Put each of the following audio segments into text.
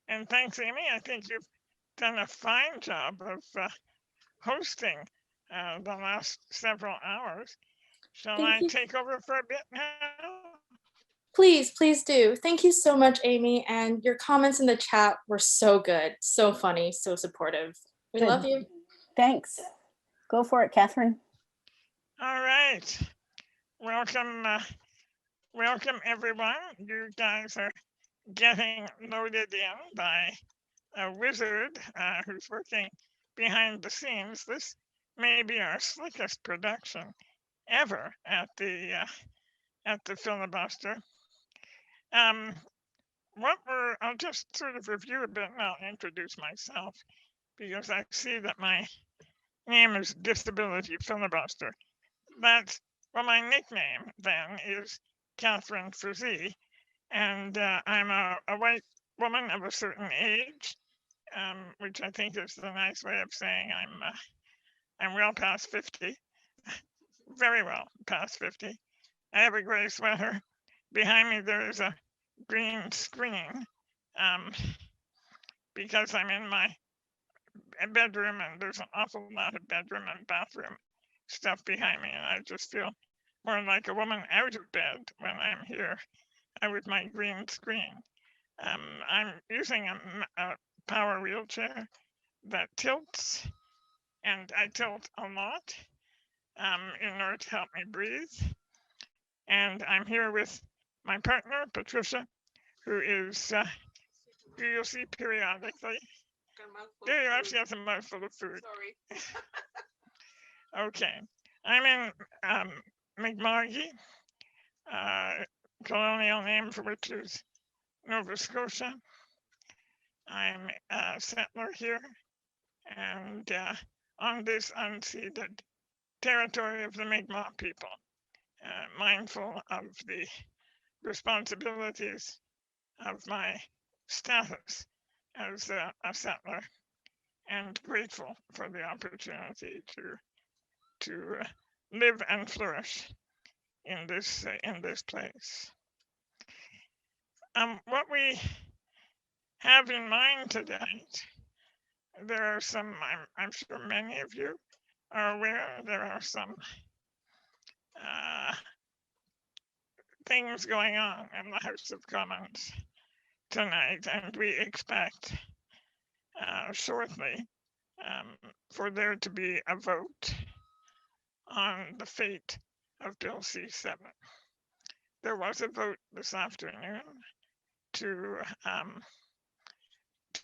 And thanks, Amy. I think you've done a fine job of hosting the last several hours. Shall Thank I you. take over for a bit now? Please, please do. Thank you so much, Amy. And your comments in the chat were so good, so funny, so supportive. We love Good. you. Thanks. Go for it, Catherine. All right. Welcome, welcome everyone. You guys are getting loaded in by a wizard who's working behind the scenes. This may be our slickest production ever at the Filibuster. Um, I'll just sort of review a bit and I'll introduce myself because I see that my name is Disability Filibuster. That's, well, my nickname then is Catherine Frazee, and I'm a white woman of a certain age, which I think is the nice way of saying I'm well past 50, very well past 50. I have a gray sweater. Behind me there is a green screen, um, because I'm in my bedroom and there's an awful lot of bedroom and bathroom stuff behind me, and I just feel more like a woman out of bed when I'm here with my green screen. I'm using a power wheelchair that tilts, and I tilt a lot in order to help me breathe. And I'm here with my partner, Patricia, who is, who you'll see periodically. There you are, she has a mouthful of food. Sorry. Okay, I'm in McMargie, colonial name for which is Nova Scotia. I'm a settler here, and on this unceded territory of the Mi'kmaq people, mindful of the responsibilities of my status as a settler, and grateful for the opportunity to live and flourish in this place. What we have in mind tonight, there are some, I'm sure many of you are aware, there are some things going on in the House of Commons tonight, and we expect shortly for there to be a vote on the fate of Bill C7. There was a vote this afternoon to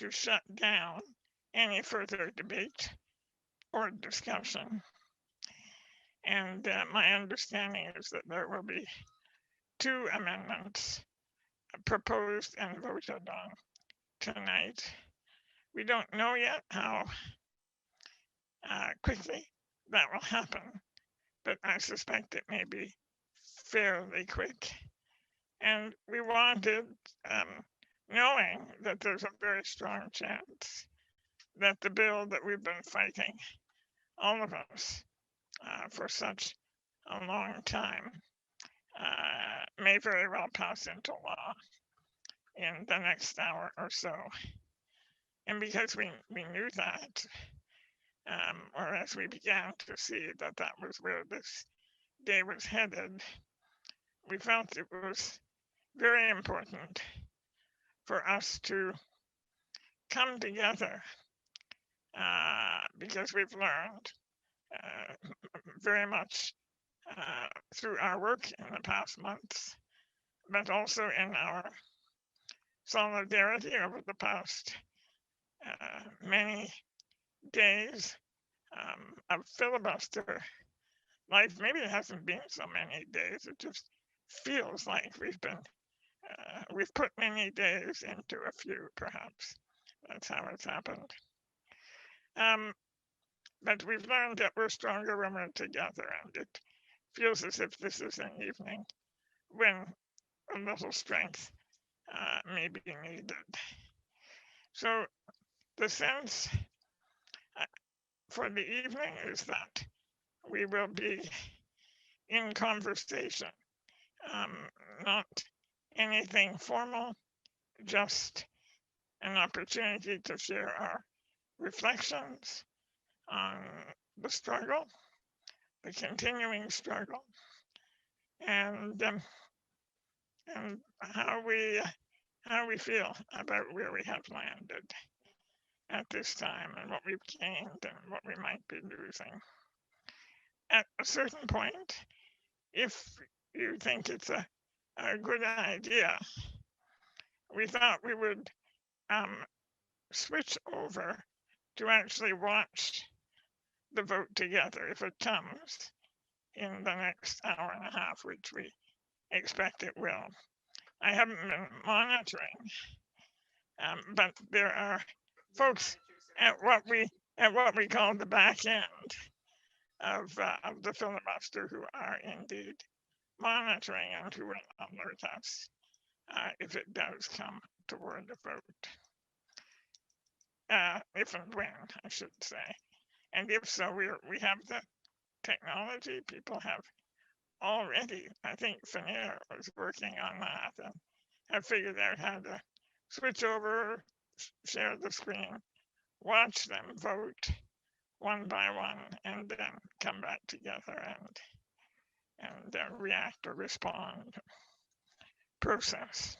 shut down any further debate or discussion. And my understanding is that there will be 2 amendments proposed and voted on tonight. We don't know yet how quickly that will happen, but I suspect it may be fairly quick. And we wanted, knowing that there's a very strong chance that the bill that we've been fighting, all of us, for such a long time, may very well pass into law in the next hour or so. And because we knew that, or as we began to see that that was where this day was headed, we felt it was very important for us to come together because we've learned very much through our work in the past months, but also in our solidarity over the past many days of filibuster life. Maybe it hasn't been so many days. It just feels like we've put many days into a few, perhaps. That's how it's happened. But we've learned that we're stronger when we're together, and it feels as if this is an evening when a little strength may be needed. So the sense for the evening is that we will be in conversation, not anything formal, just an opportunity to share our reflections on the struggle, the continuing struggle, and how we feel about where we have landed at this time and what we've gained and what we might be losing. At a certain point, if you think it's a good idea, we thought we would switch over to actually watch the vote together if it comes in the next hour and a half, which we expect it will. I haven't been monitoring, but there are folks at what we call the back end of the filibuster who are indeed monitoring and who will alert us if it does come toward the vote. If and when, I should say. And if so, we have the technology. People have already, I think Finnair was working on that and have figured out how to switch over, share the screen, watch them vote one by one, and then come back together and react or respond, process.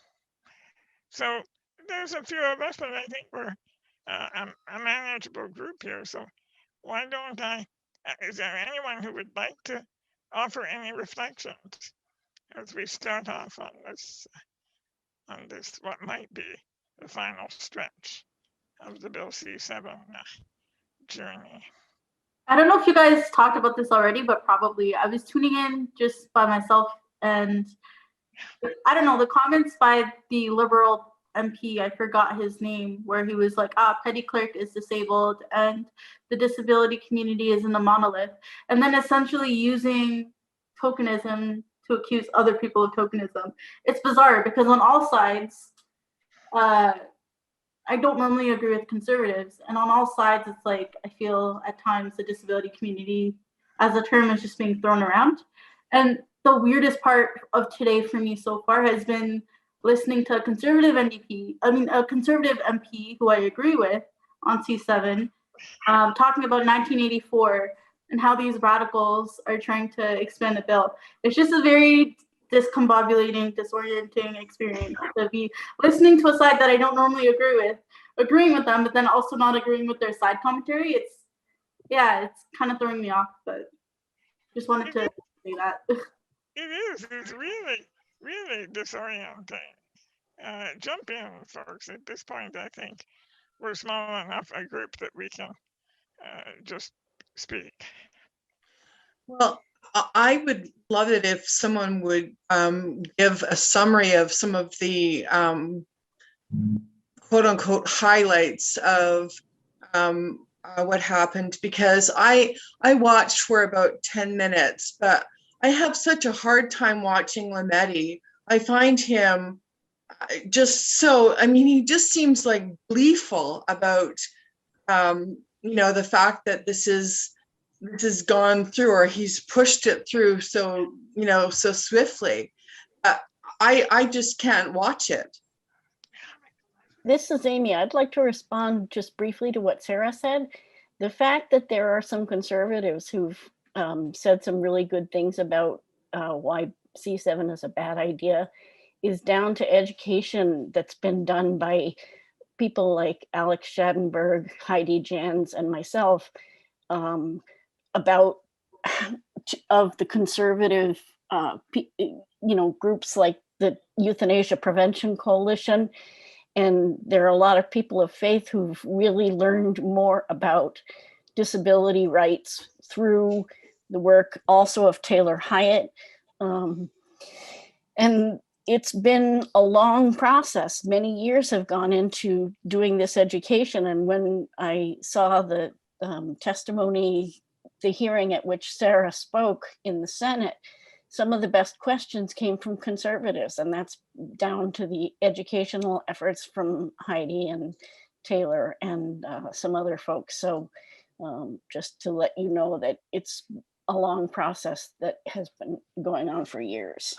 So there's a few of us, but I think we're a manageable group here. So why don't is there anyone who would like to offer any reflections as we start off on this what might be the final stretch of the Bill C7 journey? I don't know if you guys talked about this already, but probably I was tuning in just by myself, and I don't know, the comments by the Liberal MP, I forgot his name, where he was like, petty clerk is disabled and the disability community is in the monolith, and then essentially using tokenism to accuse other people of tokenism. It's bizarre because on all sides, I don't normally agree with conservatives, and on all sides, it's like I feel at times the disability community as a term is just being thrown around. And the weirdest part of today for me so far has been listening to a conservative MP who I agree with on C7, talking about 1984 and how these radicals are trying to expand the bill. It's just a very discombobulating, disorienting experience to be listening to a side that I don't normally agree with, agreeing with them, but then also not agreeing with their side commentary. It's kind of throwing me off, but just wanted to say that. It's really, really disorienting. Jump in, folks. At this point, I think we're small enough a group that we can just speak. Well, I would love it if someone would give a summary of some of the quote unquote highlights of what happened, because I watched for about 10 minutes, but I have such a hard time watching Lametti. I find him just so, he just seems like gleeful about, the fact that this has gone through, or he's pushed it through so swiftly. I just can't watch it. This is Amy. I'd like to respond just briefly to what Sarah said. The fact that there are some conservatives who've said some really good things about why C7 is a bad idea is down to education that's been done by people like Alex Schadenberg, Heidi Jans, and myself about of the conservative groups like the Euthanasia Prevention Coalition. And there are a lot of people of faith who've really learned more about disability rights through the work also of Taylor Hyatt. And it's been a long process. Many years have gone into doing this education. And when I saw the testimony, the hearing at which Sarah spoke in the Senate, some of the best questions came from conservatives, and that's down to the educational efforts from Heidi and Taylor and some other folks. So just to let you know that it's a long process that has been going on for years.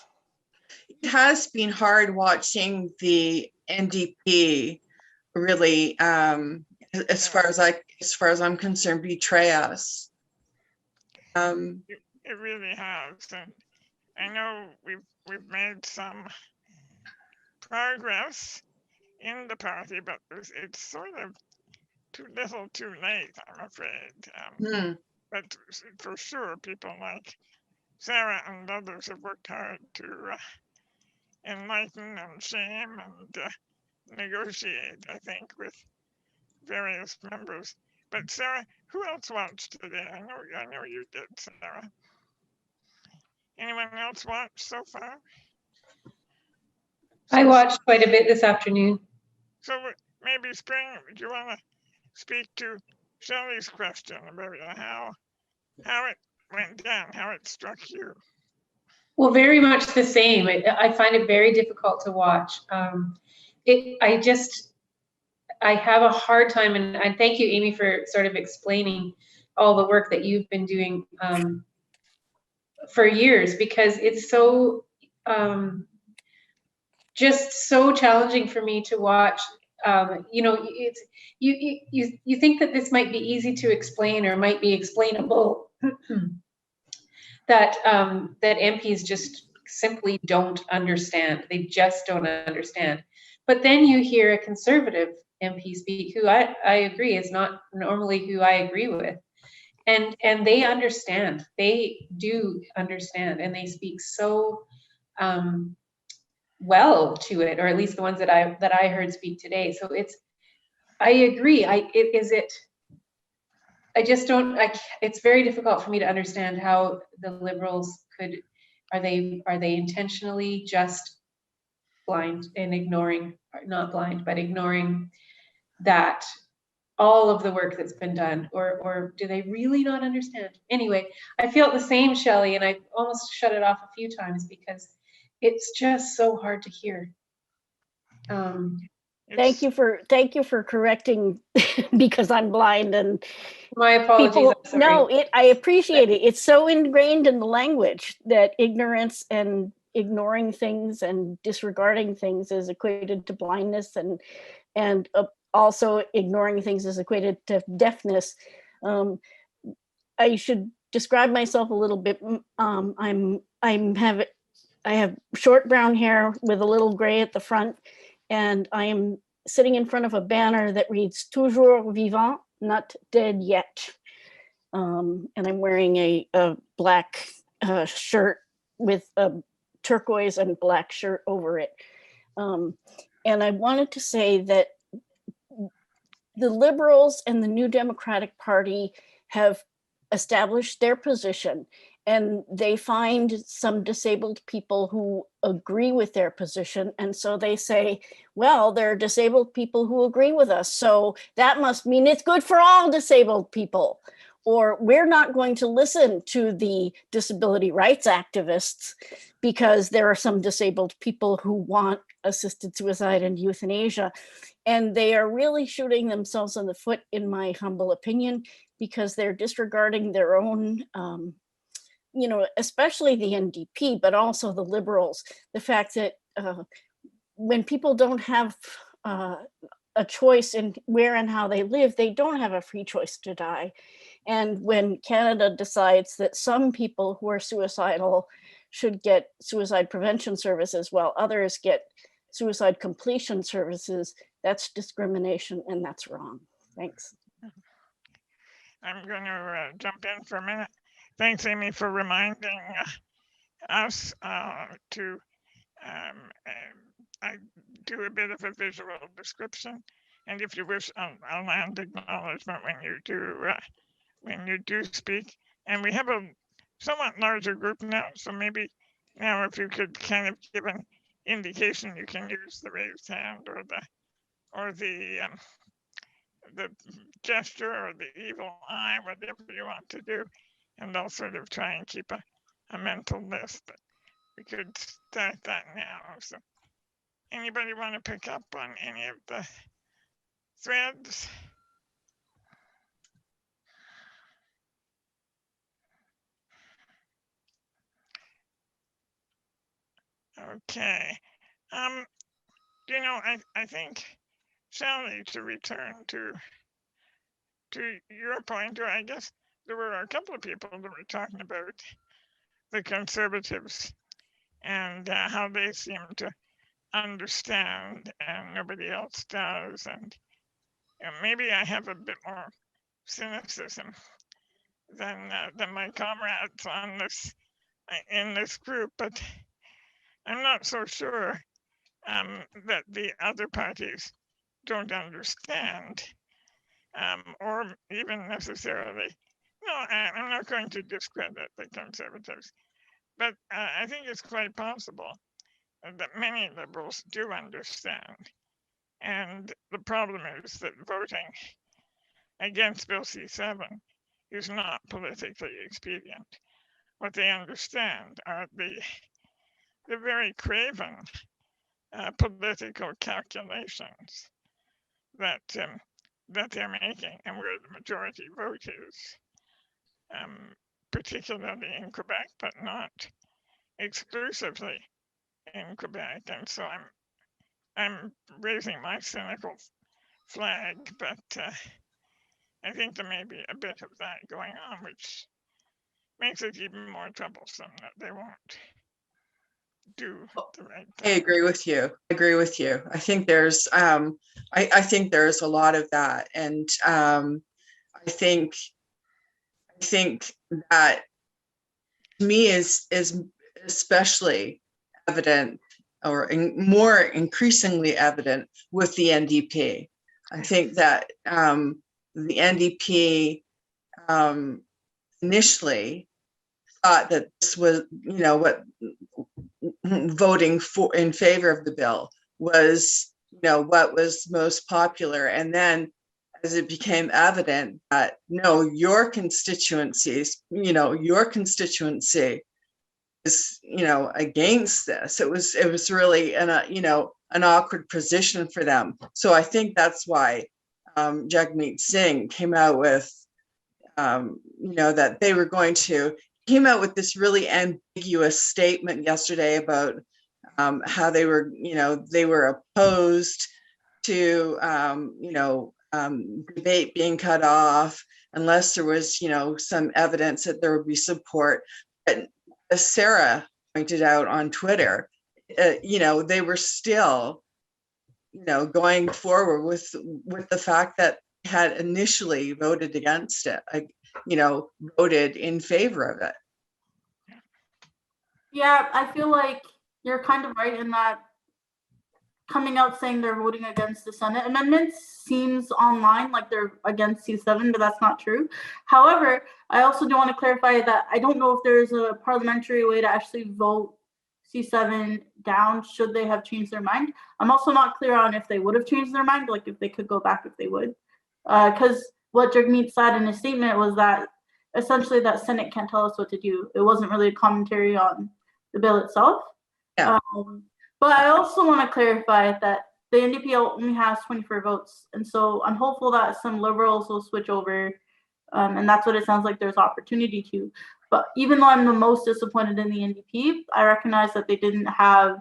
It has been hard watching the NDP really, as far as I'm concerned, betray us. It really has, and I know we've made some progress in the party, but it's sort of too little, too late, I'm afraid. But for sure, people like Sarah and others have worked hard to enlighten and shame and negotiate, I think, with various members. But Sarah, who else watched today? I know you did, Sarah. Anyone else watch so far? I watched quite a bit this afternoon. So maybe Spring, do you want to speak to Shelley's question about how it went down, how it struck you? Well, very much the same. I find it very difficult to watch. I have a hard time, and thank you, Amy, for sort of explaining all the work that you've been doing for years, because it's so just so challenging for me to watch. You know, it's you think that this might be easy to explain or might be explainable. that that MPs just simply don't understand. They just don't understand. But then you hear a conservative MP speak, who I agree is not normally who I agree with, and they understand. They do understand, and they speak so well to it, or at least the ones that I heard speak today. So I agree. I just don't. It's very difficult for me to understand how the Liberals could. Are they intentionally just blind and ignoring, not blind, but ignoring that all of the work that's been done, or do they really not understand? Anyway, I feel the same, Shelley, and I almost shut it off a few times because it's just so hard to hear. Thank you for correcting because I'm blind and my apologies. No, I appreciate it. It's so ingrained in the language that ignorance and ignoring things and disregarding things is equated to blindness, and also ignoring things is equated to deafness. I should describe myself a little bit. I have short brown hair with a little gray at the front, and I am sitting in front of a banner that reads "Toujours vivant, not dead yet." And I'm wearing a black shirt with a turquoise and black shirt over it. And I wanted to say that the Liberals and the New Democratic Party have established their position, and they find some disabled people who agree with their position. And so they say, well, there are disabled people who agree with us, so that must mean it's good for all disabled people. Or we're not going to listen to the disability rights activists because there are some disabled people who want assisted suicide and euthanasia. And they are really shooting themselves in the foot, in my humble opinion, because they're disregarding their own, especially the NDP, but also the Liberals. The fact that when people don't have a choice in where and how they live, they don't have a free choice to die. And when Canada decides that some people who are suicidal should get suicide prevention services while others get suicide completion services, that's discrimination, and that's wrong. Thanks. I'm going to jump in for a minute. Thanks, Amy, for reminding us to I do a bit of a visual description, and if you wish, I'll land acknowledgement when you do speak. And we have a somewhat larger group now, so maybe now if you could kind of give an indication, you can use the raised hand or the gesture or the evil eye, whatever you want to do, and I'll sort of try and keep a mental list. But we could start that now. So anybody want to pick up on any of the threads? Okay. I think Sally, to return to your point, or I guess there were a couple of people that were talking about the Conservatives and how they seem to understand and nobody else does. And maybe I have a bit more cynicism than my comrades on this in this group, but I'm not so sure that the other parties don't understand, or even necessarily. No, I'm not going to discredit the Conservatives, but I think it's quite possible that many Liberals do understand. And the problem is that voting against Bill C7 is not politically expedient. What they understand are the very craven political calculations that they're making and where the majority vote is, particularly in Quebec, but not exclusively in Quebec. And so I'm raising my cynical flag, but I think there may be a bit of that going on, which makes it even more troublesome that they won't do the right I thing. agree with you. I think there's I think there's a lot of that. And I think that to me is especially evident or more increasingly evident with the NDP. I think that the NDP initially thought that this was, what voting for in favor of the bill was, what was most popular. And then as it became evident that no, your constituency is, against this, it was really an awkward position for them. So I think that's why Jagmeet Singh came out with that they were going to came out with this really ambiguous statement yesterday about how they were opposed to debate being cut off unless there was some evidence that there would be support. But as Sarah pointed out on Twitter, they were still going forward with the fact that they had initially voted against it, voted in favor of it. Yeah, I feel like you're kind of right in that coming out saying they're voting against the Senate amendments seems online like they're against C7, but that's not true. However, I also do want to clarify that I don't know if there's a parliamentary way to actually vote C7 down should they have changed their mind. I'm also not clear on if they would have changed their mind, like if they could go back if they would. Because what Jagmeet said in his statement was that essentially that Senate can't tell us what to do. It wasn't really a commentary on the bill itself. Yeah. But I also want to clarify that the NDP only has 24 votes. And so I'm hopeful that some Liberals will switch over. And that's what it sounds like there's opportunity to. But even though I'm the most disappointed in the NDP, I recognize that they didn't have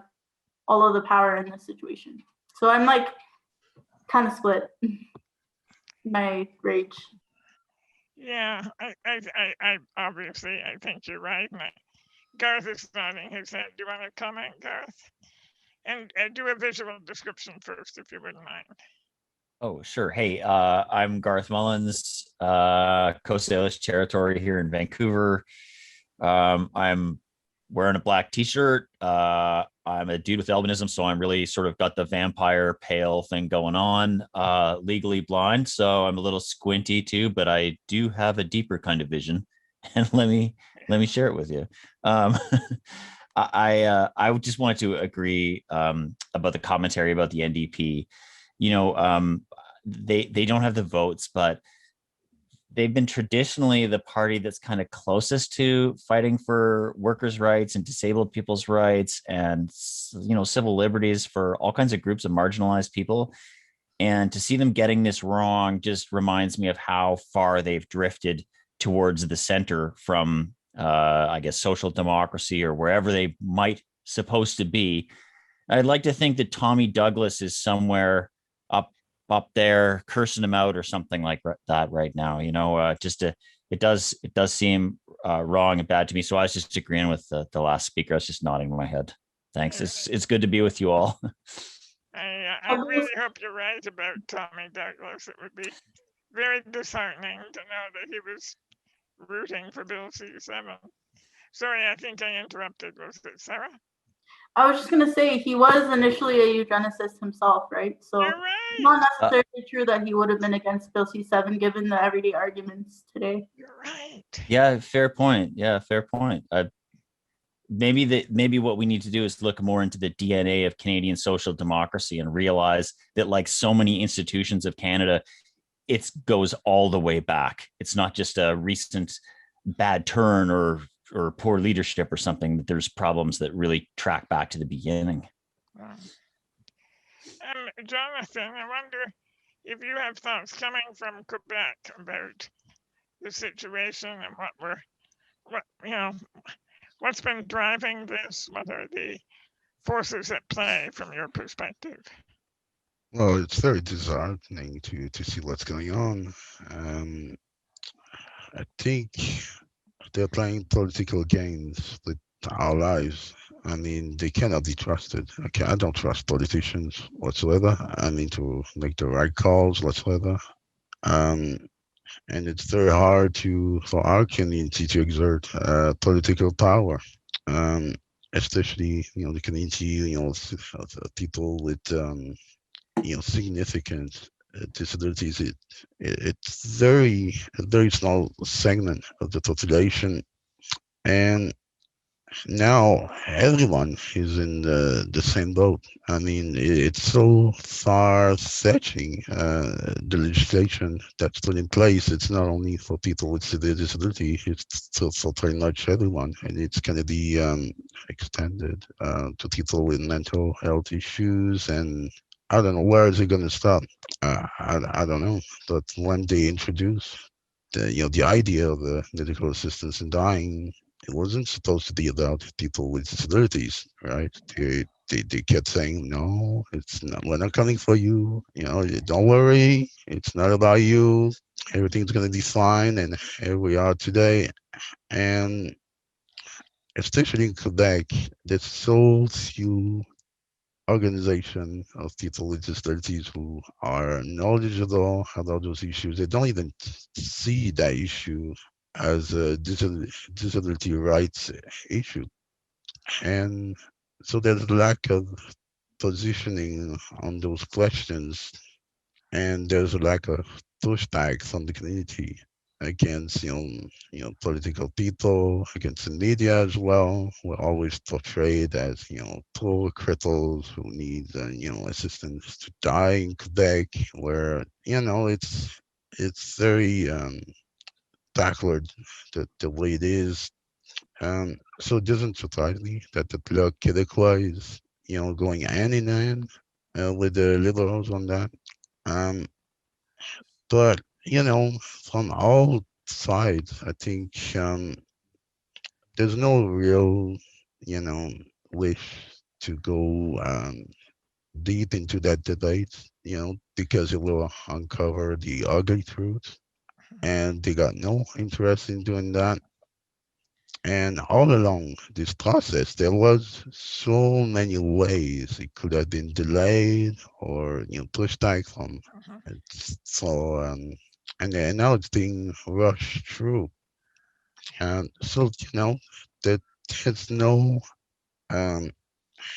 all of the power in this situation. So I'm like kind of split. My rage. Yeah, I obviously I think you're right. And Garth is nodding his head. Do you want to comment, Garth? And do a visual description first, if you wouldn't mind. Oh, sure. Hey, I'm Garth Mullins, Coast Salish Territory here in Vancouver. I'm wearing a black t-shirt. I'm a dude with albinism, so I'm really sort of got the vampire pale thing going on, legally blind. So I'm a little squinty too, but I do have a deeper kind of vision. And let me share it with you. I just wanted to agree about the commentary about the NDP. They don't have the votes, but they've been traditionally the party that's kind of closest to fighting for workers' rights and disabled people's rights and civil liberties for all kinds of groups of marginalized people. And to see them getting this wrong just reminds me of how far they've drifted towards the center from I guess social democracy or wherever they might supposed to be. I'd like to think that Tommy Douglas is somewhere up up there cursing him out or something like that right now. It does seem wrong and bad to me. So I was just agreeing with the last speaker. I was just nodding my head. Thanks. It's good to be with you all. I really hope you're right about Tommy Douglas. It would be very disheartening to know that he was rooting for Bill C7. Sorry, I think I interrupted. Was it Sarah? I was just gonna say he was initially a eugenicist himself, right? So You're right. it's not necessarily true that he would have been against Bill C7 given the everyday arguments today. You're right. Yeah, fair point. Maybe what we need to do is look more into the DNA of Canadian social democracy and realize that, like so many institutions of Canada, it goes all the way back. It's not just a recent bad turn or poor leadership or something. That there's problems that really track back to the beginning. Jonathan, I wonder if you have thoughts coming from Quebec about the situation and what's been driving this? What are the forces at play from your perspective? Well, it's very disheartening to see what's going on. I think they're playing political games with our lives. I mean, they cannot be trusted. Okay, I don't trust politicians whatsoever. I mean, to make the right calls whatsoever. And it's very hard for our community to exert political power. Especially, the community, people with, significant disabilities. It's a very small segment of the population, and now everyone is in the same boat. I mean, it's so far-fetching, the legislation that's put in place. It's not only for people with severe disability, it's for pretty much everyone, and it's going to be extended to people with mental health issues. And I don't know, where is it going to stop? I don't know, but when they introduce the idea of medical assistance in dying, it wasn't supposed to be about people with disabilities, right? They kept saying, no, it's not, we're not coming for you. Don't worry, it's not about you. Everything's going to be fine. And here we are today. And especially in Quebec, there's so few organization of people with disabilities who are knowledgeable about those issues. They don't even see that issue as a disability rights issue. And so there's a lack of positioning on those questions, and there's a lack of pushback from the community against political people, against the media as well. We're always portrayed as poor cripples who need assistance to die in Quebec, where it's very backward the way it is. So it doesn't surprise me that the Bloc Québécois is going hand in hand with the liberals on that. But from all sides, I think there's no real wish to go deep into that debate, because it will uncover the ugly truth, and they got no interest in doing that. And all along this process, there was so many ways it could have been delayed or pushed back from. So and now it's being rushed through, and so that there's no um,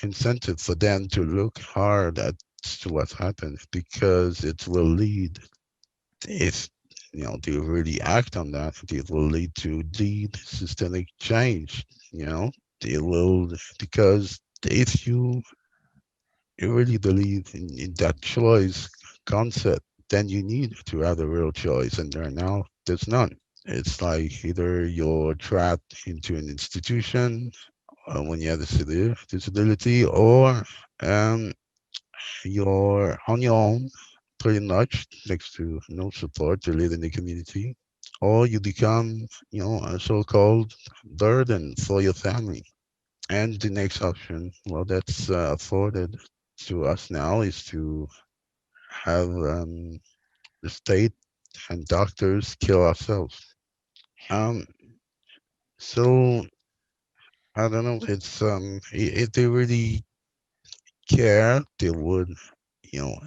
incentive for them to look hard at to what happened, because it will lead, if they really act on that, it will lead to deep systemic change. They will, because if you really believe in that choice concept, then you need to have a real choice, and there now there's none. It's like either you're trapped into an institution when you have a severe disability, or um, you're on your own, pretty much, next to no support to live in the community, or you become, a so-called burden for your family. And the next option, well, that's afforded to us now, is to have the state and doctors kill ourselves. Um, so I don't know. It's if they really care, they would,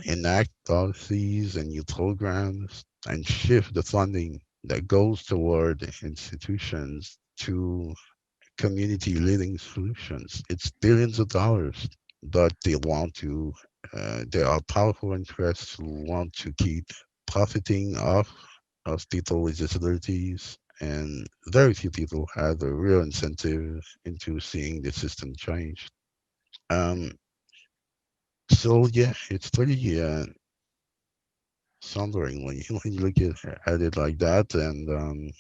enact policies and new programs and shift the funding that goes toward institutions to community living solutions. It's billions of dollars, but they want to. There are powerful interests who want to keep profiting off of people with disabilities, and very few people have a real incentive into seeing the system change. Um, so yeah, it's pretty sombering when you when you look at it like that, and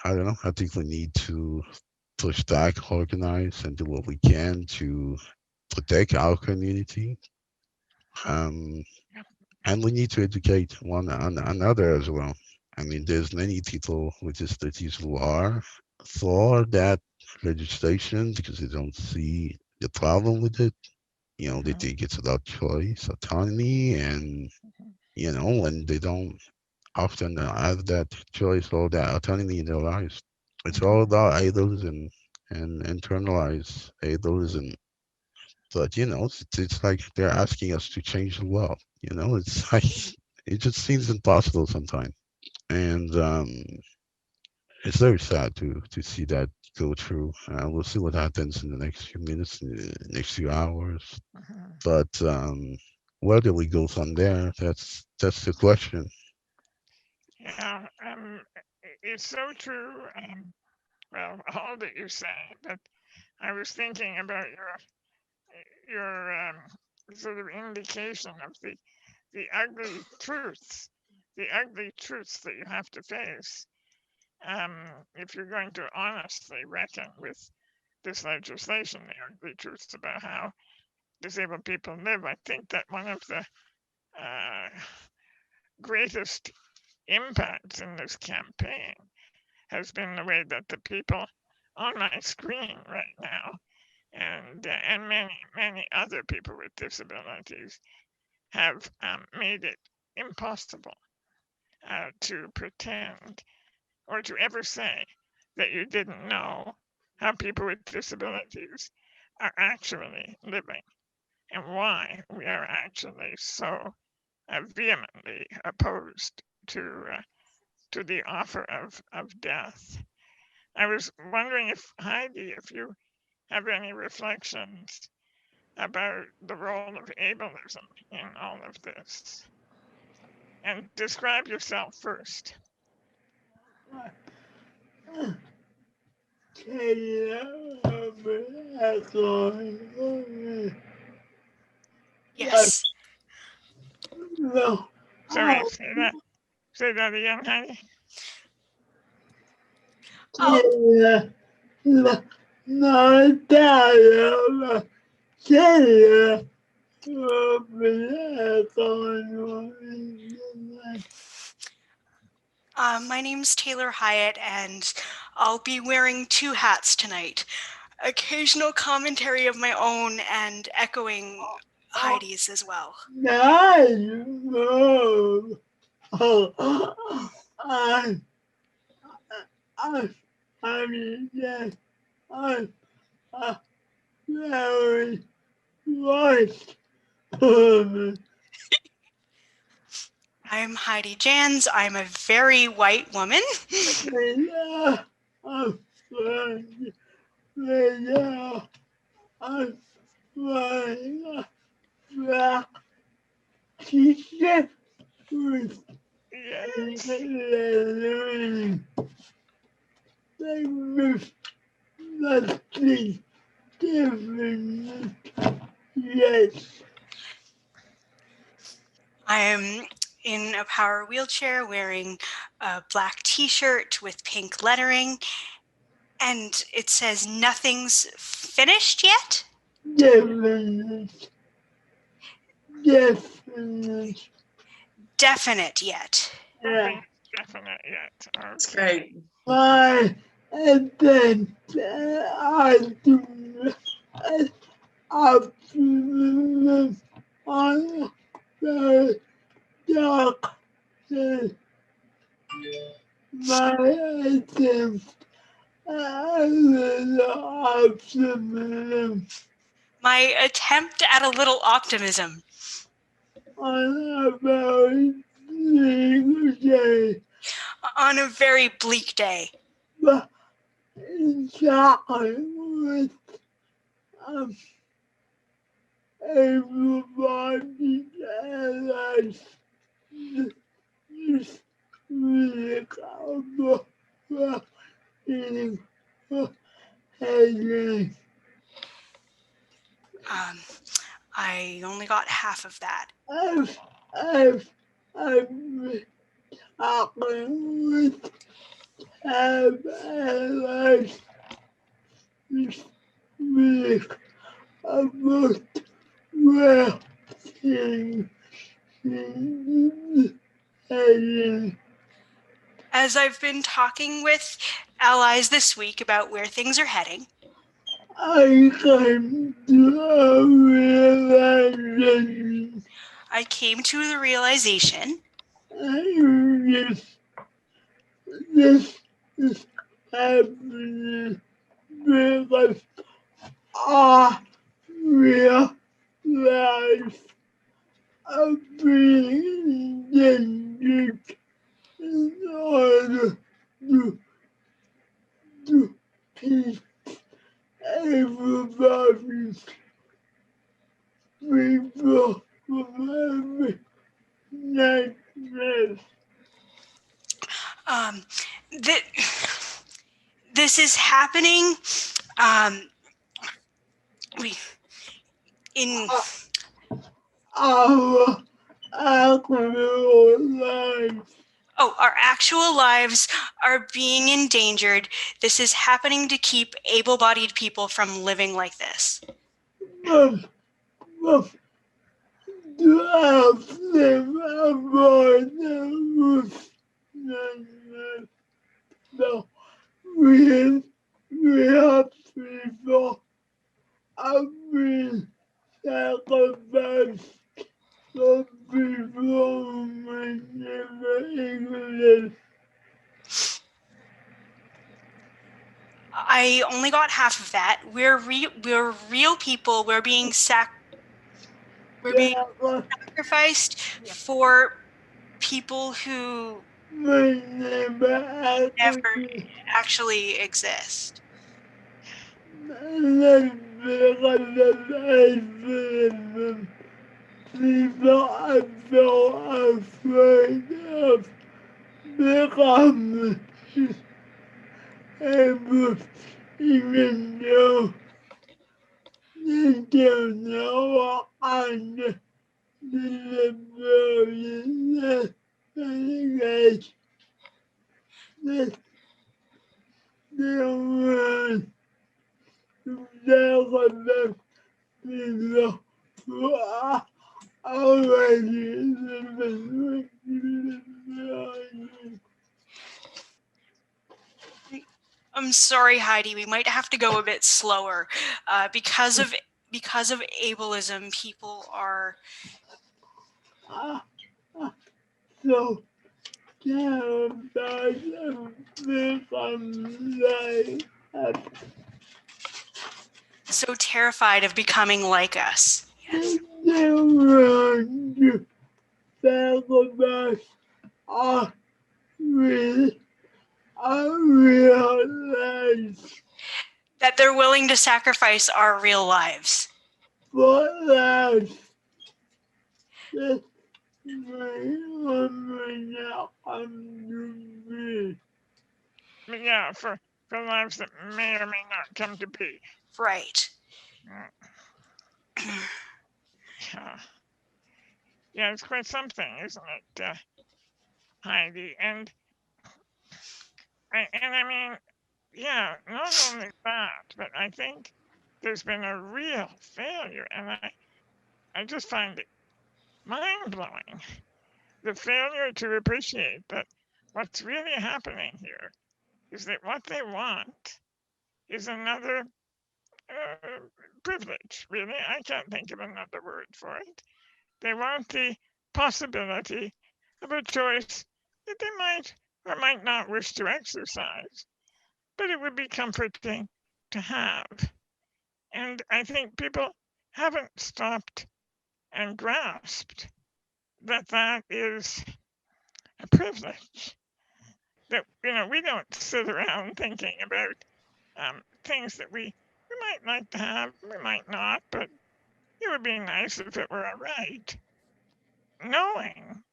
I don't know. I think we need to push back, organize, and do what we can to protect our community. Um, and we need to educate one another as well. I mean, there's many people with disabilities who are for that legislation because they don't see the problem with it. They think it's about choice, autonomy, and when they don't often have that choice or that autonomy in their lives. It's all about idolism and internalized idolism. But it's like they're asking us to change the world. It's like it just seems impossible sometimes, and it's very sad to see that go through. We'll see what happens in the next few minutes, in the next few hours. But where do we go from there? That's the question. Yeah, it's so true. Well, all that you say, but I was thinking about your sort of indication of the ugly truths that you have to face if you're going to honestly reckon with this legislation, the ugly truths about how disabled people live. I think that one of the greatest impacts in this campaign has been the way that the people on my screen right now and many other people with disabilities have made it impossible to pretend or to ever say that you didn't know how people with disabilities are actually living and why we are actually so vehemently opposed to the offer of death. I was wondering if Heidi, if you have any reflections about the role of ableism in all of this, and describe yourself first. Yes. No. Sorry, say that again, Heidi. Oh, my name's Taylor Hyatt, and I'll be wearing two hats tonight. Occasional commentary of my own and echoing Heidi's as well. I'm Heidi Jans. I'm a very white woman. I am in a power wheelchair wearing a black t-shirt with pink lettering, and it says nothing's finished yet. Definite yet. Nothing definite yet. That's great. the doctor, my attempt at little optimism My attempt at a little optimism on a very bleak day, on a very bleak day. but exactly with um, everybody allies just really comfortable feeling headache. I only got half of that. I've been talking with allies this week about well heading. As I've been talking with allies this week about where things are heading, I came to a realization. I came to the realization This is happening because our real lives are being endangered in order to keep everybody's people from having nightmares. this is happening in Our actual lives. our actual lives are being endangered. This is happening to keep able-bodied people from living like this. But to help them avoid the nightmares. So real people are being sacrificed for people who may never exist. I only got half of that. We're real people. We're being sacrificed for people who May never actually exist. That's because of atheism. People are so afraid of becoming able, even though they don't know what kind of disability they want to sacrifice people who are already living with. I'm sorry, Heidi. We might have to go a bit slower because of ableism. People are So terrified of becoming like us. so terrified of becoming like us. Yes. They want to sacrifice our real lives That they're willing to sacrifice our real lives. for lives that may or may not come to be. Yeah, for lives that may or may not come to be. Right. Yeah, it's quite something, isn't it, Heidi? And I mean, yeah, not only that, but I think there's been a real failure, and I just find it mind-blowing, the failure to appreciate that what's really happening here is that what they want is another privilege, really. I can't think of another word for it. They want the possibility of a choice that they might or might not wish to exercise, but it would be comforting to have. And I think people haven't stopped and grasped that that is a privilege. That we don't sit around thinking about things that we might like to have, we might not, but it would be nice if it were all right. Knowing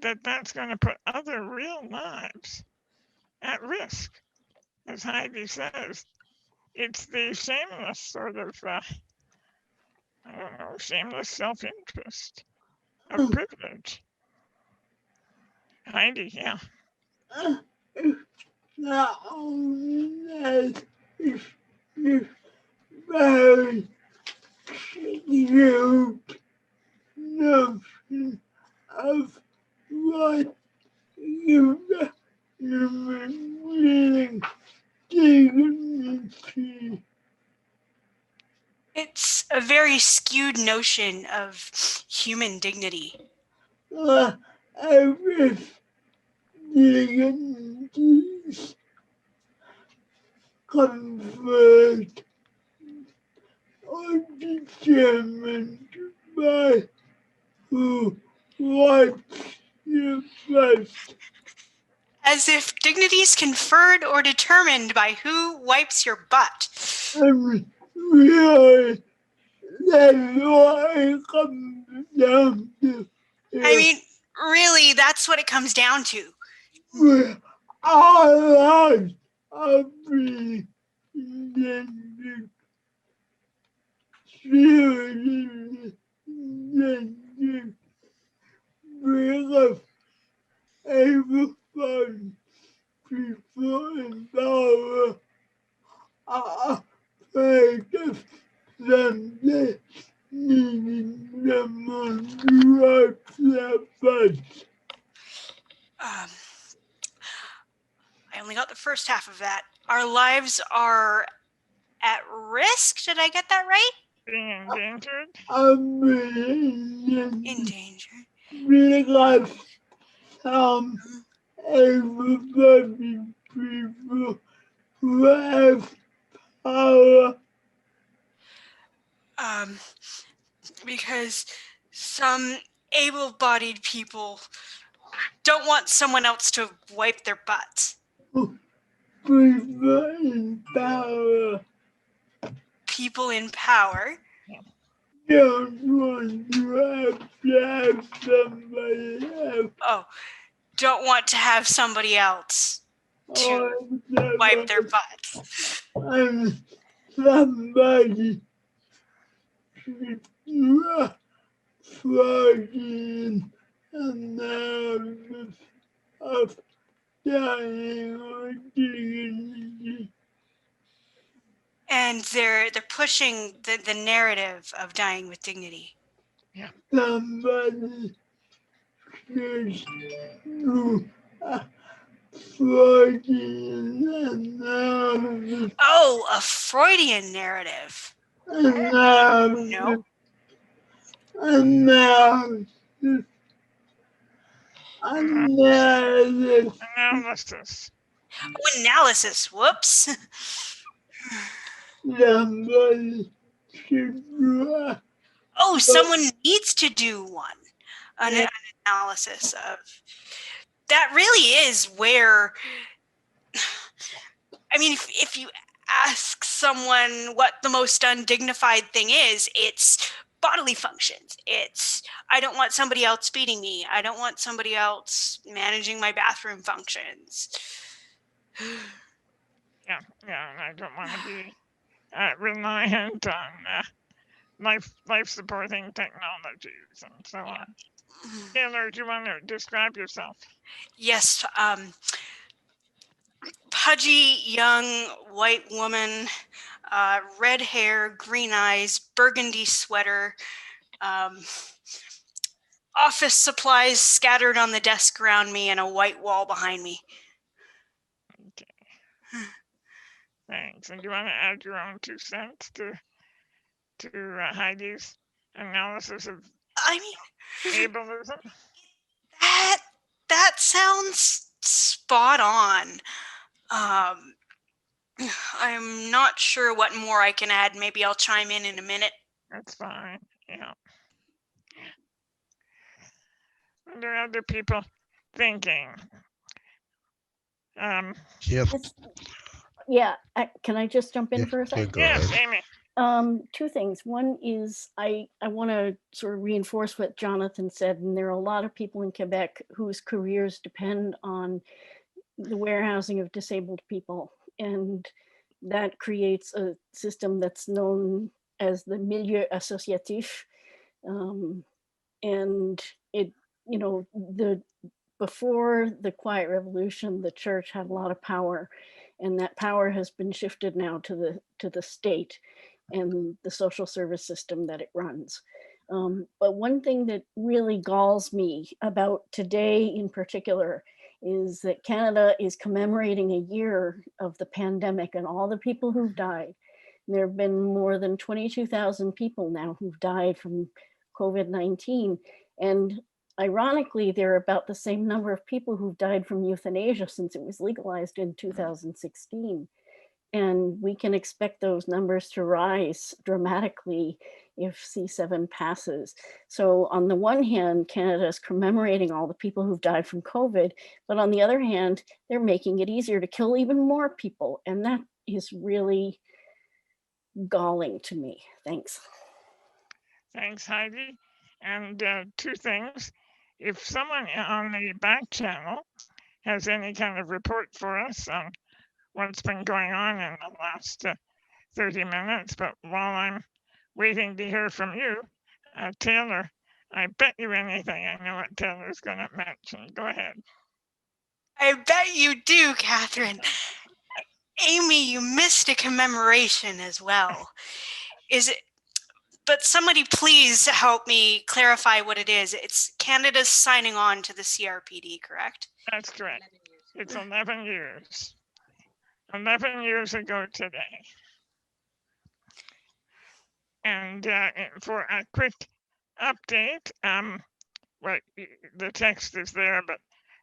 that that's going to put other real lives at risk, as Heidi says, it's the shameless sort of, I don't know, shameless self-interest of privilege. Heidi, yeah. Not only that, it's very huge notion of what you really dignity. It's a very skewed notion of human dignity. Every dignities conferred or determined by who wipes your butt. As if dignity is conferred or determined by who wipes your butt. And really, that's what it comes down to. I mean, really, that's what it comes down to. Our lives are being intended, seriously intended, because everybody, people in power are afraid of someday needing someone to wipe their butts. I only got the first half of that. Our lives are at risk. Did I get that right? Being endangered? I'm being Endangered. because everybody, people who have power. Because some able-bodied people don't want someone else to wipe their butts. People in power People in power don't want to have somebody else. Oh, don't want to have somebody else to wipe their butts. And somebody should fraudulent analysis of dying or dignity. And they're pushing the narrative of dying with dignity. Yeah. Somebody should do a fraudulent analysis. Oh, a Freudian narrative. Analysis. No. Analysis. Analysis. Analysis. Oh, analysis. Whoops. Somebody should do a Oh, someone needs to do one. An analysis of. That really is where, I mean, if you ask someone what the most undignified thing is, it's bodily functions. It's, I don't want somebody else feeding me. I don't want somebody else managing my bathroom functions. Yeah, and I don't want to be reliant on life-supporting technologies and so on. Taylor, do you want to describe yourself? Yes, pudgy young white woman, red hair, green eyes, burgundy sweater, office supplies scattered on the desk around me, and a white wall behind me. Okay. Thanks. And do you want to add your own 2 cents to Heidi's analysis of I mean, Ableism? that sounds spot on. I'm not sure what more I can add. Maybe I'll chime in a minute. That's fine. Yeah. What are other people thinking? Yes, Yeah, can I just jump in yeah, for a yeah, second? go Yes, ahead. Amy. Two things. One is I want to sort of reinforce what Jonathan said, and there are a lot of people in Quebec whose careers depend on the warehousing of disabled people, and that creates a system that's known as the milieu associatif, and it, you know, before the Quiet Revolution, the church had a lot of power, and that power has been shifted now to the state and the social service system that it runs. But one thing that really galls me about today in particular is that Canada is commemorating a year of the pandemic and all the people who've died. There have been more than 22,000 people now who've died from COVID-19. And ironically, there are about the same number of people who've died from euthanasia since it was legalized in 2016. And we can expect those numbers to rise dramatically if C7 passes. So on the one hand, Canada is commemorating all the people who've died from COVID, but on the other hand, they're making it easier to kill even more people. And that is really galling to me. Thanks. Thanks, Heidi. And two things. If someone on the back channel has any kind of report for us on what's been going on in the last 30 minutes, but while I'm waiting to hear from you, Taylor, I bet you anything I know what Taylor's going to mention. Go ahead. I bet you do, Catherine. Amy, you missed a commemoration as well. Is it? But somebody please help me clarify what it is. It's Canada's signing on to the CRPD, correct? That's correct. It's 11 years. 11 years ago today. And for a quick update, well, the text is there, but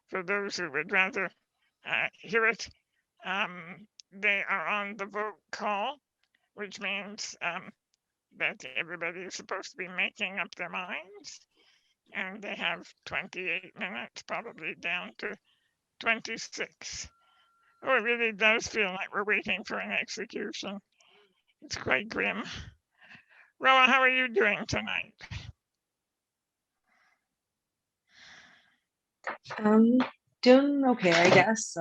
for those who would rather hear it, they are on the vote call, which means that everybody is supposed to be making up their minds. And they have 28 minutes, probably down to 26. Oh, it really does feel like we're waiting for an execution. It's quite grim. Roa, how are you doing tonight? Doing okay, I guess.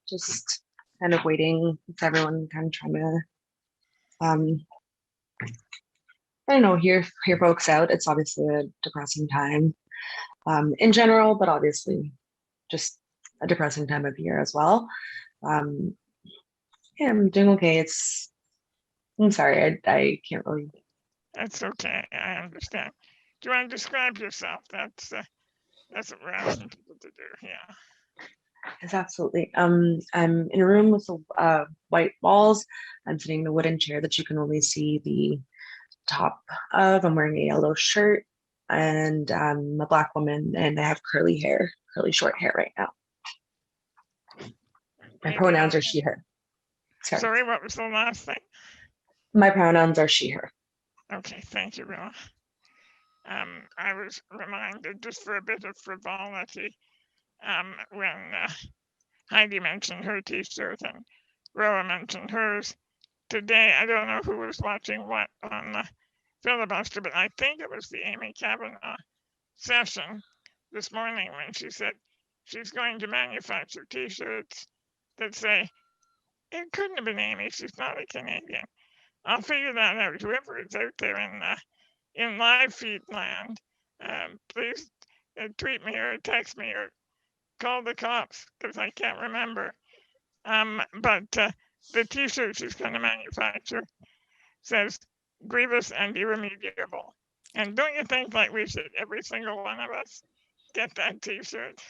Just kind of waiting with everyone, kind of trying to, I don't know, hear folks out. It's obviously a depressing time, in general, but obviously just a depressing time of year as well. Yeah, I'm doing okay. I'm sorry, I can't really. That's okay. I understand. Do you want to describe yourself? That's what we're asking people to do. Yeah. Yes, absolutely. I'm in a room with white walls. I'm sitting in a wooden chair that you can only see the top of. I'm wearing a yellow shirt, and I'm a Black woman, and I have curly short hair right now. My pronouns are she, her. Sorry, what was the last thing? My pronouns are she, her. Okay, thank you, Roa. I was reminded, just for a bit of frivolity, when Heidi mentioned her t-shirt and Roa mentioned hers. Today, I don't know who was watching what on the Filibuster, but I think it was the Amy Kavanaugh session this morning when she said she's going to manufacture t-shirts that say, it couldn't have been Amy, she's not a Canadian. I'll figure that out. Whoever is out there in live feed land, please tweet me or text me or call the cops because I can't remember. But the t-shirt she's going to manufacture says grievous and irremediable. And don't you think like we should, every single one of us, get that t-shirt?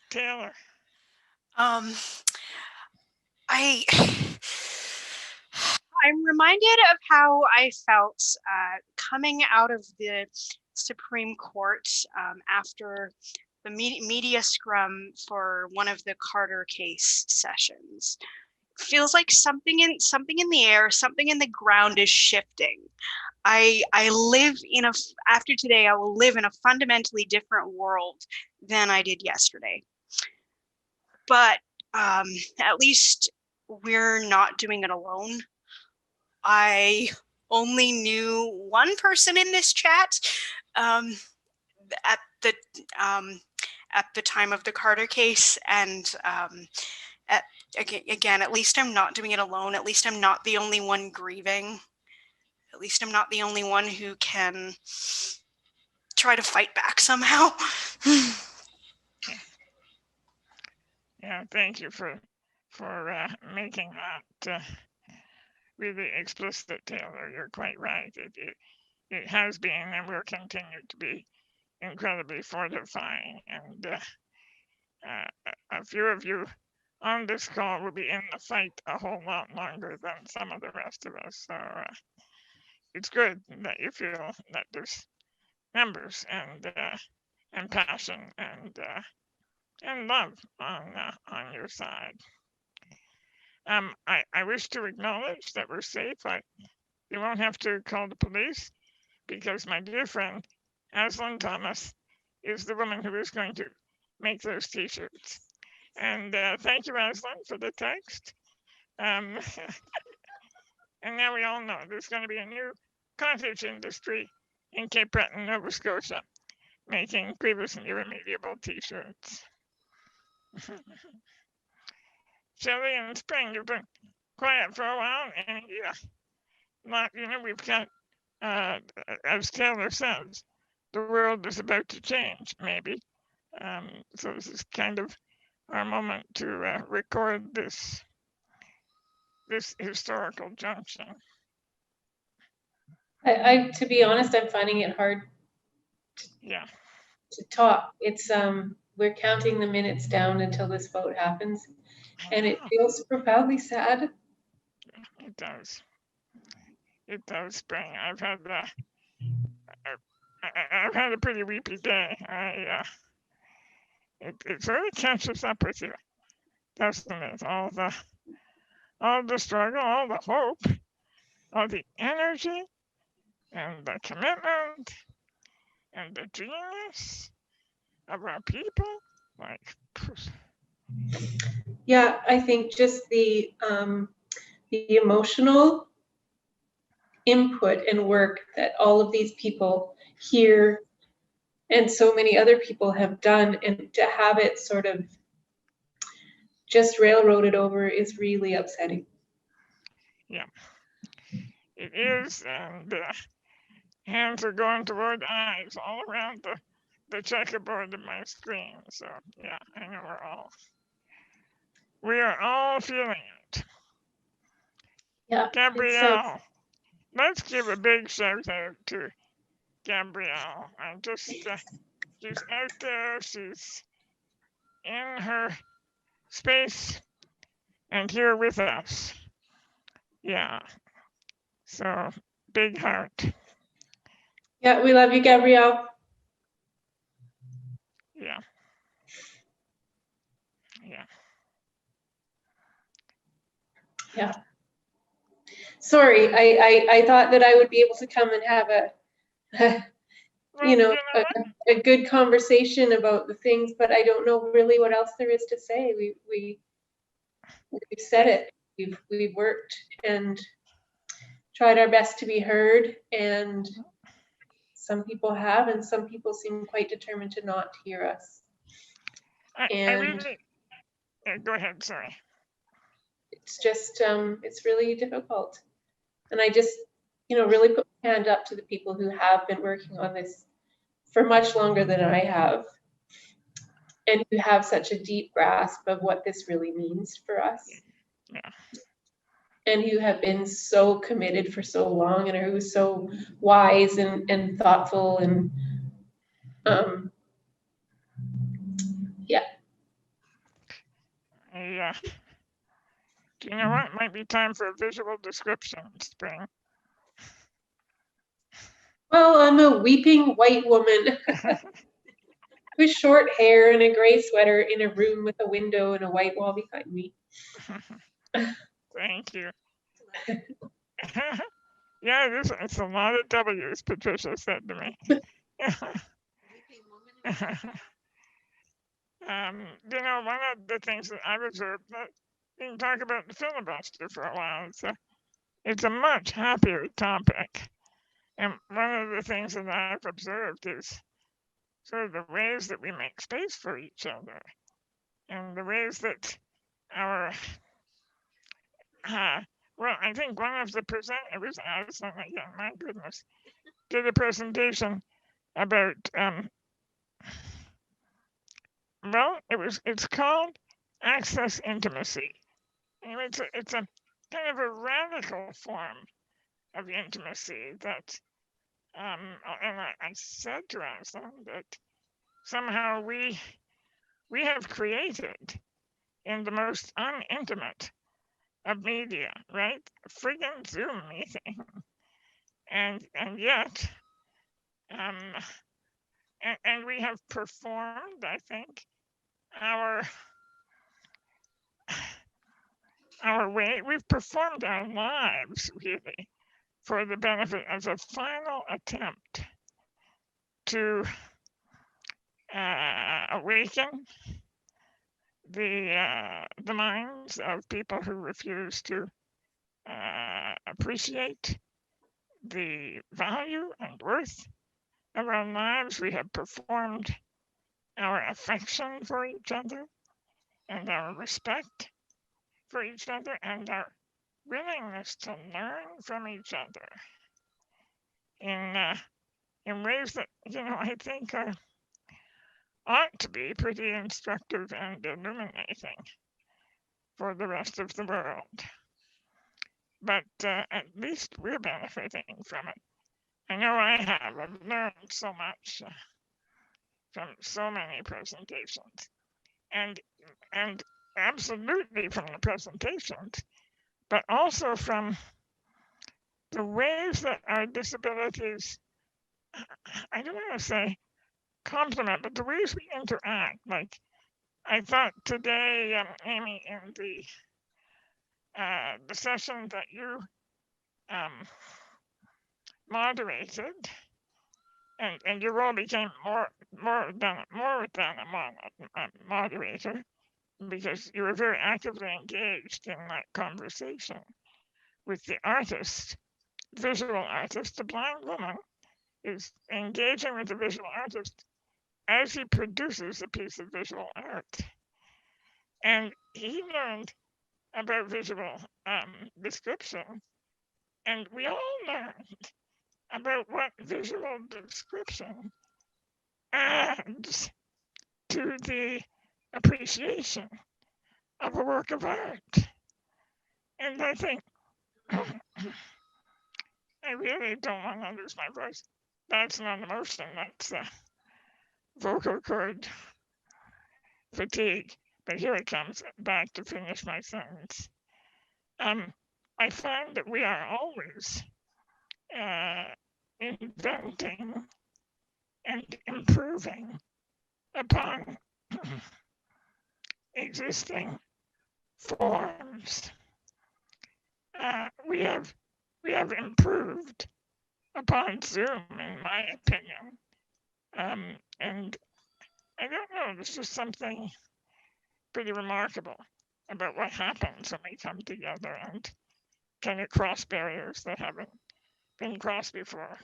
Taylor. I I'm reminded of how I felt coming out of the Supreme Court after the media scrum for one of the Carter case sessions. Feels like something in the air, something in the ground is shifting. I live in after today, I will live in a fundamentally different world than I did yesterday. But at least we're not doing it alone. I only knew one person in this chat at the time of the Carter case, and again, at least I'm not doing it alone. At least I'm not the only one grieving. At least I'm not the only one who can try to fight back somehow. Yeah, thank you for making that really explicit, Taylor. You're quite right. It has been and will continue to be incredibly fortifying. And a few of you on this call will be in the fight a whole lot longer than some of the rest of us. So it's good that you feel that there's numbers and passion and love on your side. I wish to acknowledge that we're safe. You won't have to call the police because my dear friend Aslan Thomas is the woman who is going to make those t-shirts. And thank you, Aslan, for the text. And now we all know there's going to be a new cottage industry in Cape Breton, Nova Scotia, making grievous and irremediable t-shirts. Shelley and Spring, you've been quiet for a while, and we've got, as Taylor says, the world is about to change, maybe. So this is kind of our moment to record this historical junction. I to be honest, I'm finding it hard to talk. It's we're counting the minutes down until this vote happens, and it feels profoundly sad. It does. It does, Spring. I've had a pretty weepy day. It sort of catches up with you, doesn't it? All the struggle, all the hope, all the energy, and the commitment, and the genius of our people. Like, yeah, I think just the emotional input and work that all of these people here and so many other people have done, and to have it sort of just railroaded over is really upsetting. Yeah, it is, and hands are going toward eyes all around the checkerboard of my screen. So yeah, I know we are all feeling it. Yeah, Gabrielle, let's give a big shout out to Gabrielle. She's out there. She's in her space and here with us. Yeah. So big heart. Yeah, we love you, Gabrielle. Yeah. Yeah. Yeah. Sorry, I thought that I would be able to come and have a good conversation about the things, but I don't know really what else there is to say. We've said it. We've worked and tried our best to be heard, and some people have, and some people seem quite determined to not hear us. Go ahead, sorry. It's just, it's really difficult. And I just, really put my hand up to the people who have been working on this for much longer than I have, and who have such a deep grasp of what this really means for us. Yeah. And who have been so committed for so long, and who are so wise and thoughtful, and Yeah. Do you know what? It might be time for a visual description, Spring. Well, I'm a weeping white woman with short hair and a gray sweater in a room with a window and a white wall behind me. Thank you. Yeah, it's a lot of W's, Patricia said to me. You know, one of the things that I've observed, that you can talk about the filibuster for a while. It's a much happier topic. And one of the things that I've observed is sort of the ways that we make space for each other and the ways that our, well, I think one of the presenters, my goodness, did a presentation about, well, it's called access intimacy. And it's a kind of a radical form of intimacy that, and I said to us that somehow we have created in the most unintimate of media, right? Friggin' Zoom meeting, and yet, and we have performed, I think, our way. We've performed our lives really for the benefit as a final attempt to awaken the minds of people who refuse to appreciate the value and worth of our lives. We have performed our affection for each other and our respect for each other and our willingness to learn from each other in ways that, you know, I think ought to be pretty instructive and illuminating for the rest of the world. But at least we're benefiting from it. I know I have. I've learned so much from so many presentations, and absolutely from the presentations, but also from the ways that our disabilities, I don't want to say complement, but the ways we interact. Like I thought today, Amy, in the session that you moderated, and your role became more than a moderator, because you were very actively engaged in that conversation with the artist, visual artist. The blind woman is engaging with the visual artist as he produces a piece of visual art. And he learned about visual description, and we all learned about what visual description adds to the appreciation of a work of art. And I think I really don't want to lose my voice. That's not emotion, that's vocal cord fatigue. But here it comes back to finish my sentence. I find that we are always inventing and improving upon existing forms. We have improved upon Zoom, in my opinion, and I don't know. There's just something pretty remarkable about what happens when we come together and kind of cross barriers that haven't been crossed before,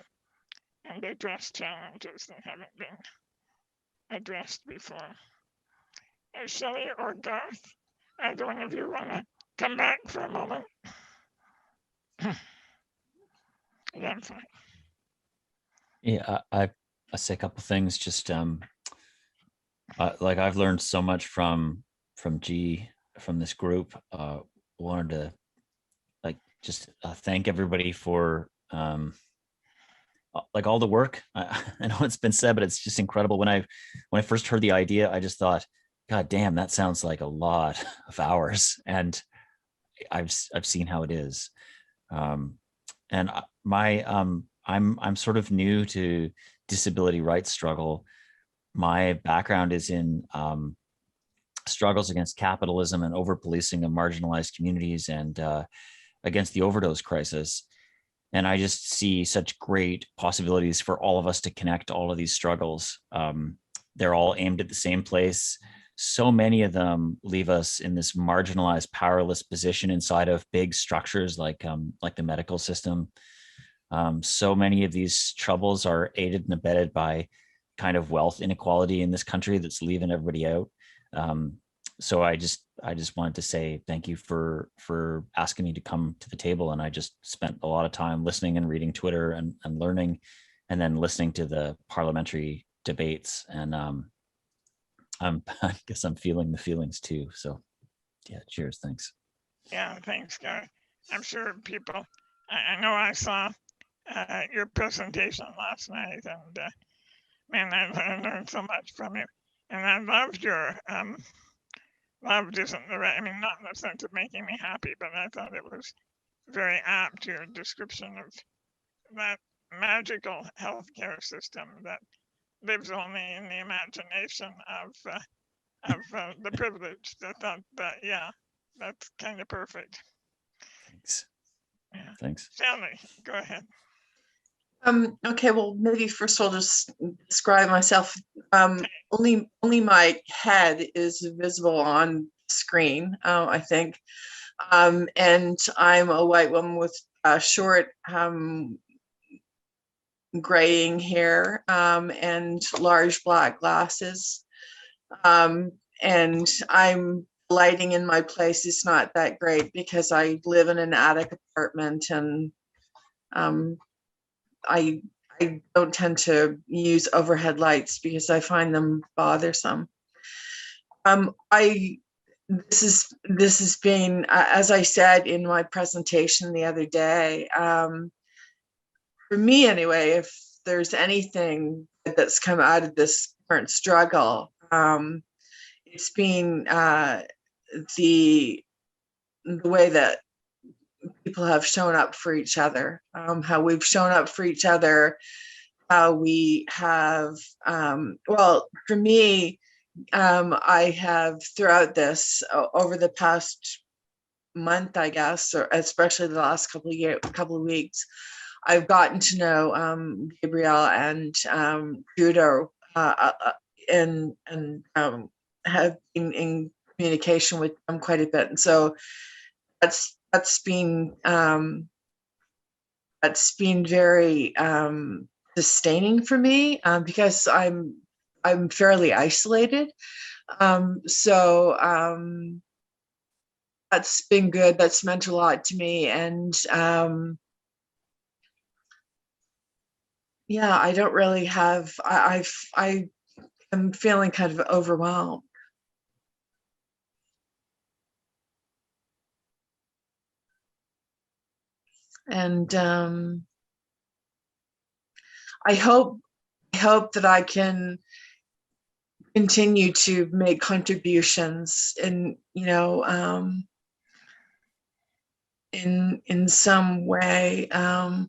and address challenges that haven't been addressed before. Shelley or Garth, either one of you want to come back for a moment? Yeah, I'm fine. Yeah, I say a couple things. Just like I've learned so much from G, from this group. Wanted to just thank everybody for like all the work. I know it's been said, but it's just incredible. When I first heard the idea, I just thought, God damn, that sounds like a lot of hours. And I've seen how it is. And I'm sort of new to disability rights struggle. My background is in struggles against capitalism and over policing of marginalized communities, and against the overdose crisis. And I just see such great possibilities for all of us to connect all of these struggles. They're all aimed at the same place. So many of them leave us in this marginalized, powerless position inside of big structures like the medical system. So many of these troubles are aided and abetted by kind of wealth inequality in this country that's leaving everybody out. So I just wanted to say thank you for asking me to come to the table. And I just spent a lot of time listening and reading Twitter and learning, and then listening to the parliamentary debates. And I guess I'm feeling the feelings too. So yeah, cheers. Thanks. Yeah, thanks, Gary. I'm sure people, I know I saw your presentation last night, and man, I learned so much from you. And I loved your, loved isn't the right, I mean, not in the sense of making me happy, but I thought it was very apt, your description of that magical healthcare system that lives only in the imagination of the privileged. I thought that, yeah, that's kind of perfect. Thanks. Yeah. Thanks. Stanley, go ahead. Okay, well, maybe first I'll just describe myself. Only my head is visible on screen, I think. And I'm a white woman with short graying hair and large black glasses. And lighting in my place is not that great because I live in an attic apartment, and I don't tend to use overhead lights because I find them bothersome. This has been, as I said in my presentation the other day, for me anyway, if there's anything that's come out of this current struggle, it's been the way that people have shown up for each other, how we've shown up for each other, how we have, well, for me, I have throughout this, over the past month, I guess, or especially the last couple of weeks, I've gotten to know Gabrielle and Judo, and have been in communication with them quite a bit, and so that's been very sustaining for me, because I'm fairly isolated. So that's been good. That's meant a lot to me. And yeah, I don't really have, I am feeling kind of overwhelmed. And I hope that I can continue to make contributions in, in some way. I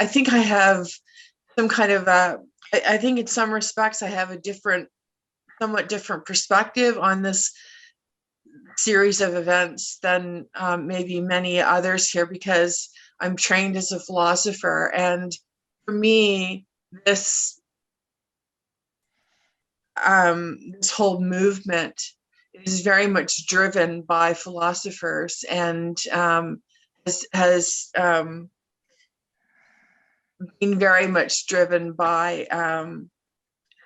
think I have some kind of I think in some respects I have a somewhat different perspective on this series of events than maybe many others here, because I'm trained as a philosopher, and for me, this whole movement is very much driven by philosophers, and has been very much driven by a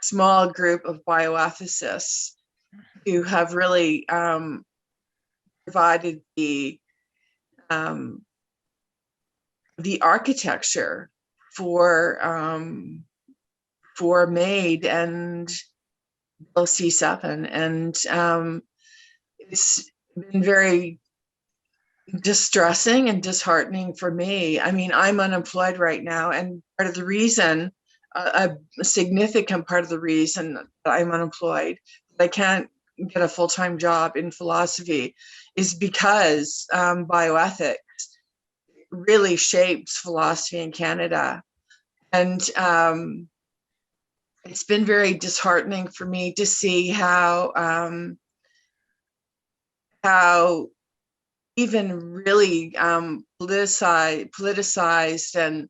small group of bioethicists who have really provided the architecture for MAID and Bill C7, and it's been very distressing and disheartening for me. I mean, I'm unemployed right now, and part of the reason, a significant part of the reason that I'm unemployed, I can't get a full-time job in philosophy is because bioethics really shapes philosophy in Canada. And it's been very disheartening for me to see how even really politicized and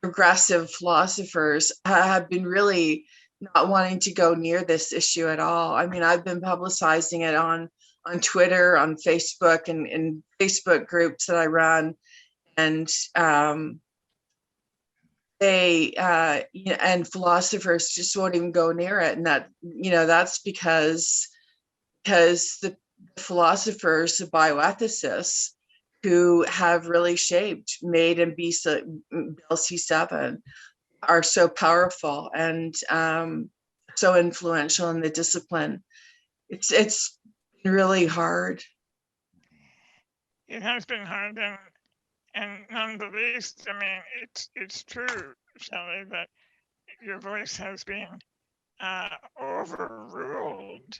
progressive philosophers have been really not wanting to go near this issue at all. I mean, I've been publicizing it on Twitter, on Facebook, and in Facebook groups that I run, and they and philosophers just won't even go near it, and that's because the philosophers, the bioethicists who have really shaped MAID and Bill C7 are so powerful and so influential in the discipline. It's been really hard. It has been hard, and none the least, I mean, it's true, Shelley, that your voice has been overruled.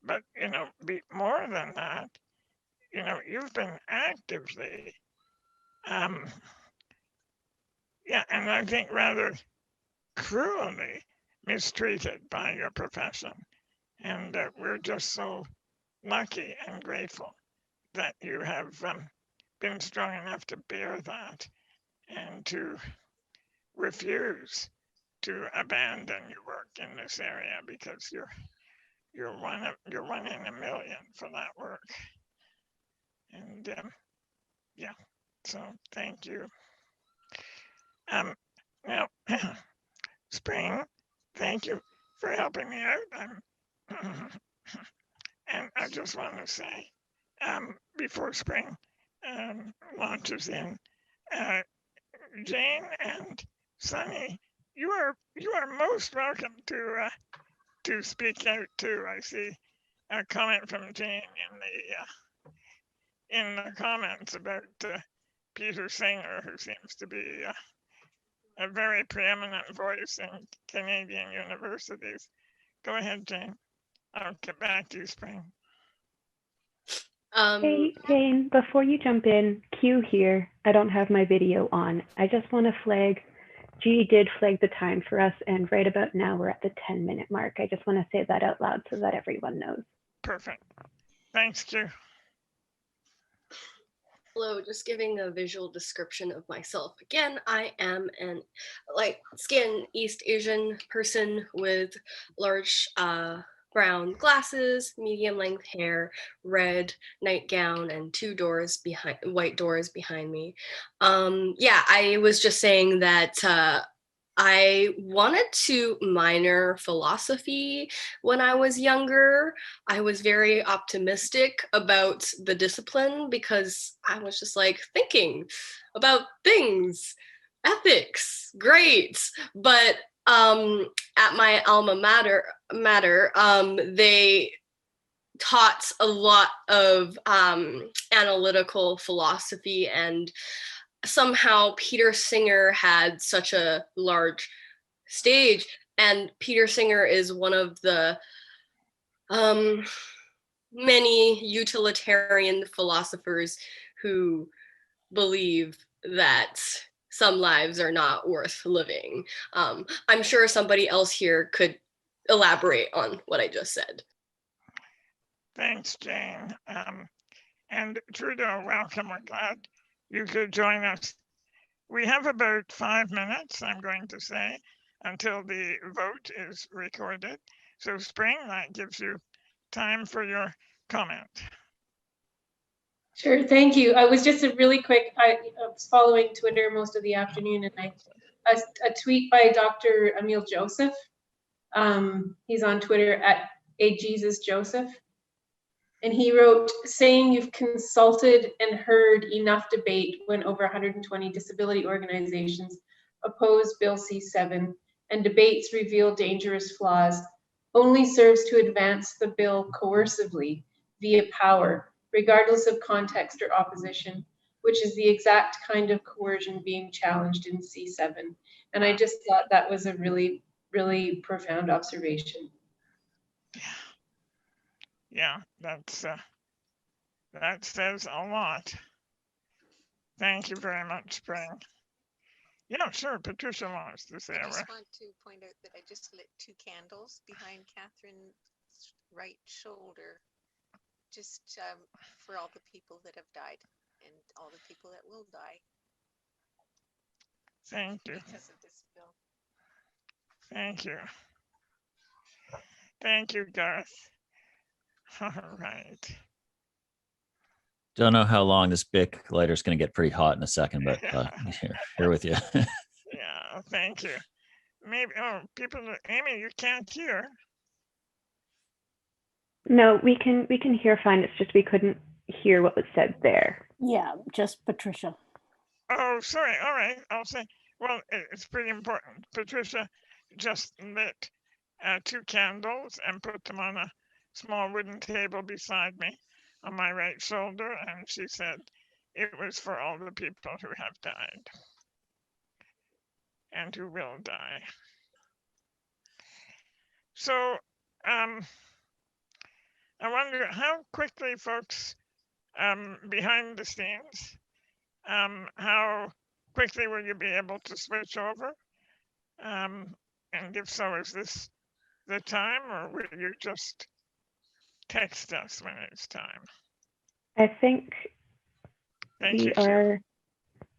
But, more than that, you've been actively, and I think rather cruelly mistreated by your profession. And we're just so lucky and grateful that you have been strong enough to bear that and to refuse to abandon your work in this area, because you're one in a million for that work. And so thank you. Now, Spring, thank you for helping me out. And I just want to say, before Spring launches in, Jane and Sunny, you are most welcome to speak out too. I see a comment from Jane in the comments about Peter Singer, who seems to be a very preeminent voice in Canadian universities. Go ahead, Jane. I'll get back to you, Spring. Hey, Jane, before you jump in, Q here. I don't have my video on. I just want to flag, G did flag the time for us, and right about now we're at the 10-minute mark. I just want to say that out loud so that everyone knows. Perfect. Thanks, Q. Hello, just giving a visual description of myself. Again, I am an light-skinned East Asian person with large brown glasses, medium length hair, red nightgown, and white doors behind me. I was just saying that I wanted to minor philosophy when I was younger. I was very optimistic about the discipline because I was just like thinking about things, ethics, great. But at my alma mater, they taught a lot of analytical philosophy, and somehow Peter Singer had such a large stage, and Peter Singer is one of the many utilitarian philosophers who believe that some lives are not worth living. I'm sure somebody else here could elaborate on what I just said. Thanks, Jane. And Trudeau, welcome. We're glad you could join us. We have about 5 minutes, I'm going to say, until the vote is recorded. So Spring, that gives you time for your comment. Sure, thank you. I was just a really quick, I was following Twitter most of the afternoon, and a tweet by Dr. Emil Joseph. He's on Twitter at @JesusJoseph. And he wrote, saying you've consulted and heard enough debate when over 120 disability organizations oppose Bill C7 and debates reveal dangerous flaws only serves to advance the bill coercively via power, regardless of context or opposition, which is the exact kind of coercion being challenged in C7. And I just thought that was a really, really profound observation. Yeah, that says a lot. Thank you very much, Spring. Yeah, sure. Patricia wants to say I a just word. want to point out that I just lit 2 candles behind Catherine's right shoulder, just for all the people that have died and all the people that will die Thank you. because of this bill. Thank you. Thank you, Garth. All right. Don't know how long this Bic lighter is going to get pretty hot in a second, but here with you. Yeah, thank you. Maybe, oh, people, Amy, you can't hear. No, we can hear fine. It's just we couldn't hear what was said there. Yeah, just Patricia. Oh, sorry. All right. I'll say, well, it's pretty important. Patricia just lit 2 candles and put them on a small wooden table beside me on my right shoulder. And she said it was for all the people who have died and who will die. So, I wonder how quickly folks behind the scenes, how quickly will you be able to switch over? And if so, is this the time, or will you just text us when it's time? I think Thank you,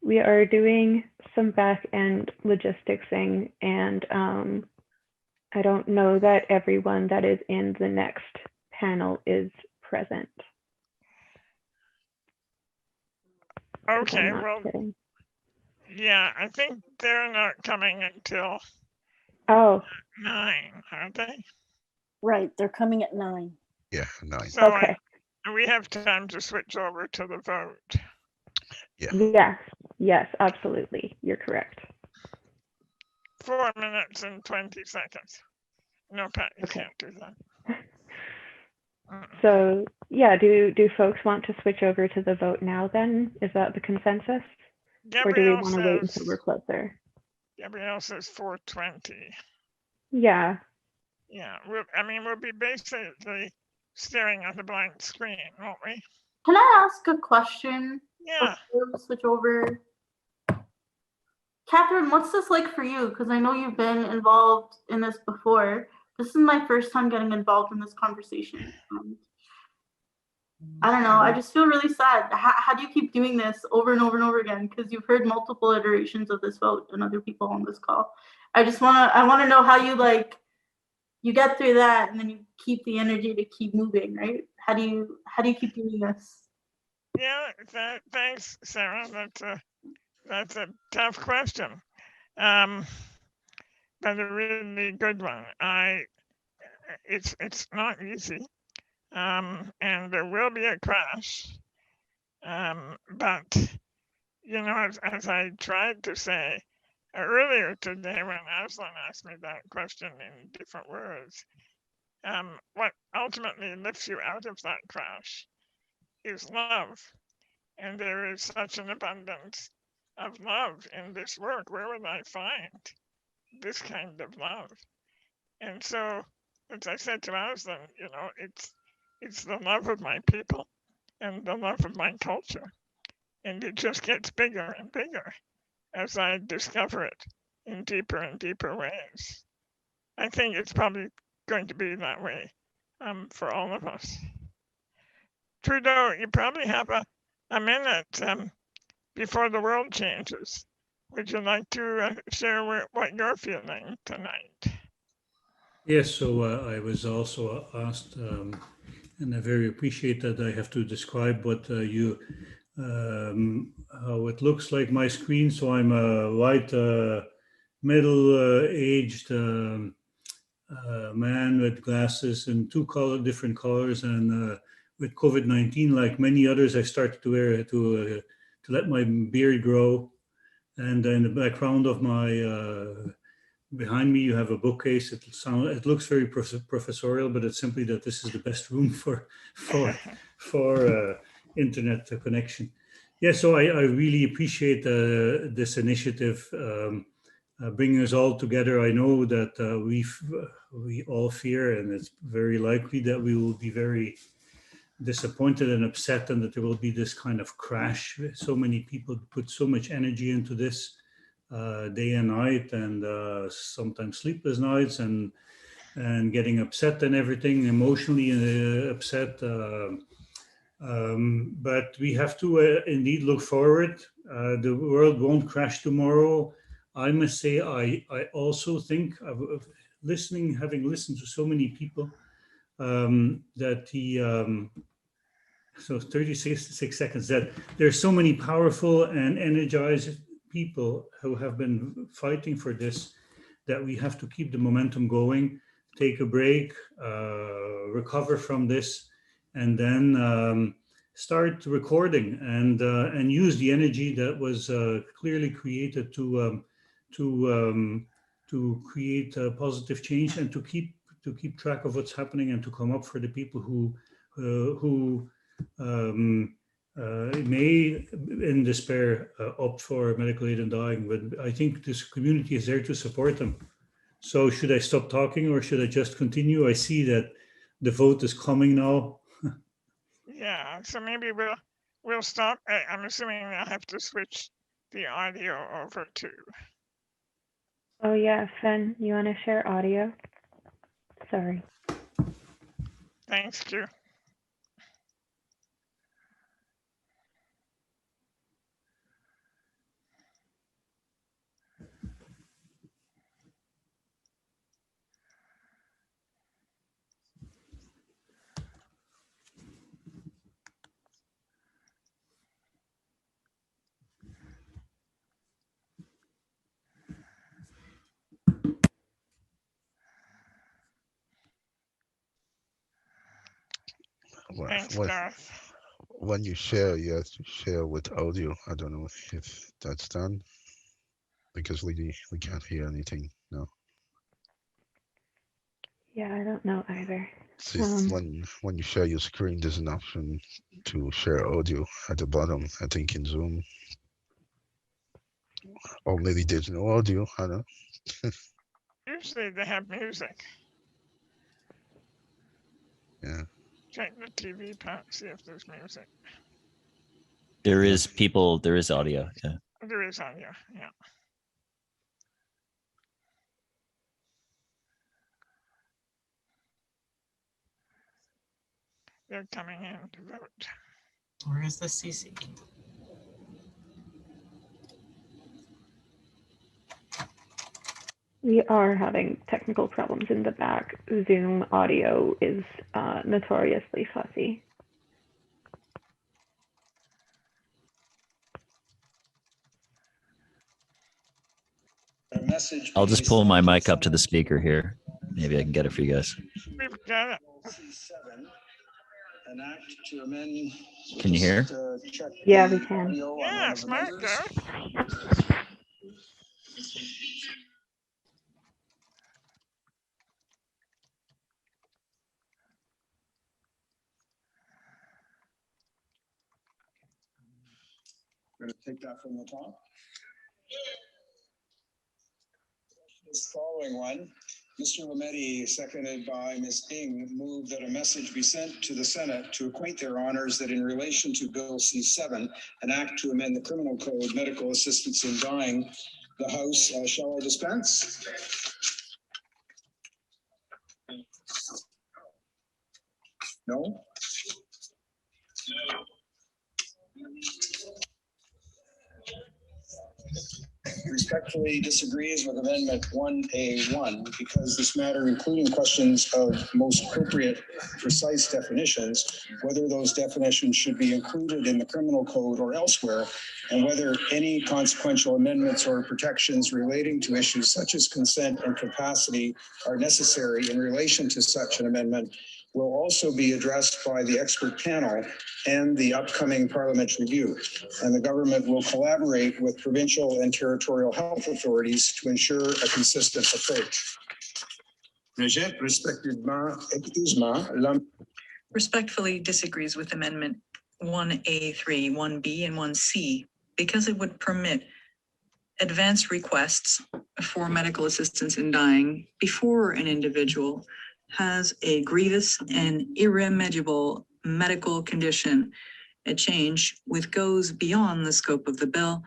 we are doing some back end logisticsing, and I don't know that everyone that is in the next panel is present. Okay, well, kidding. Yeah, I think they're not coming until 9, aren't they? Right, they're coming at 9. Yeah, 9. So okay. We have time to switch over to the vote. Yeah. Yes, absolutely. You're correct. 4 minutes and 20 seconds. No, Pat, you can't do that. So yeah, do folks want to switch over to the vote now then? Is that the consensus? Gabrielle, or do we want to wait until we're closer? Gabrielle says 4:20. Yeah. Yeah, we'll be basically staring at the blank screen, won't we? Can I ask a question? Yeah. Before we switch over. Catherine, what's this like for you? Because I know you've been involved in this before. This is my first time getting involved in this conversation. I don't know. I just feel really sad. How do you keep doing this over and over and over again? Because you've heard multiple iterations of this vote and other people on this call. I want to know how you get through that and then you keep the energy to keep moving, right? How do you keep doing this? Yeah, thanks, Sarah. That's a tough question, but a really good one. It's not easy, and there will be a crash, but you know, as I tried to say earlier today when Aslan asked me that question in different words, what ultimately lifts you out of that crash is love, and there is such an abundance of love in this work. Where would I find this kind of love? And so, as I said to Aslan, you know, it's the love of my people and the love of my culture, and it just gets bigger and bigger as I discover it in deeper and deeper ways. I think it's probably going to be that way for all of us. Trudeau, you probably have a minute before the world changes. Would you like to share what you're feeling tonight? Yes, so I was also asked, and I very appreciate that I have to describe what how it looks like my screen. So I'm a white, middle-aged man with glasses in different colors, and with COVID-19, like many others, I started to let my beard grow. And in the background of my behind me, you have a bookcase. It looks very professorial, but it's simply that this is the best room for internet connection. Yeah, so I really appreciate this initiative. bringing us all together. I know that we all fear, and it's very likely that we will be very disappointed and upset, and that there will be this kind of crash. So many people put so much energy into this day and night, and sometimes sleepless nights, and getting upset and everything, emotionally upset. But we have to indeed look forward. The world won't crash tomorrow. I must say, I also think, having listened to so many people, that so 36 seconds, that there's so many powerful and energized people who have been fighting for this, that we have to keep the momentum going, take a break, recover from this, and then start recording and use the energy that was clearly created to create a positive change, and to keep track of what's happening, and to come up for the people who may in despair opt for medical aid and dying. But I think this community is there to support them. So should I stop talking, or should I just continue? I see that the vote is coming now. Yeah, so maybe we'll stop. I'm assuming I have to switch the audio over to. Oh yeah, Fen, you want to share audio? Sorry. Thanks, Q. Thanks, Garth. When you share, you have to share with audio. I don't know if that's done, because we can't hear anything now. Yeah, I don't know either. See, when you share your screen, there's an option to share audio at the bottom, I think in Zoom. Or maybe there's no audio, I don't know. Usually they have music. Yeah. Check the TV part, see if there's music. There is audio. Yeah. There is audio, yeah. They're coming in to vote. Where is the CC? We are having technical problems in the back. Zoom audio is notoriously fussy. I'll just pull my mic up to the speaker here. Maybe I can get it for you guys. We've got it. Can you hear? Yeah, we can. Yeah, smart, Garth. I'm going to take that from the top. This following one, Mr. Lametti, seconded by Ms. Ng, moved that a message be sent to the Senate to acquaint their honors that in relation to Bill C7, an act to amend the criminal code, medical assistance in dying, the House, shall I dispense? No? Respectfully disagrees with Amendment 1A1 because this matter, including questions of most appropriate, precise definitions, whether those definitions should be included in the criminal code or elsewhere, and whether any consequential amendments or protections relating to issues such as consent and capacity are necessary in relation to such an amendment, will also be addressed by the expert panel and the upcoming Parliament review. And the government will collaborate with provincial and territorial health authorities to ensure a consistent approach. Respectfully disagrees with Amendment 1A3, 1B, and 1C because it would permit advance requests for medical assistance in dying before an individual has a grievous and irremediable medical condition, a change which goes beyond the scope of the bill.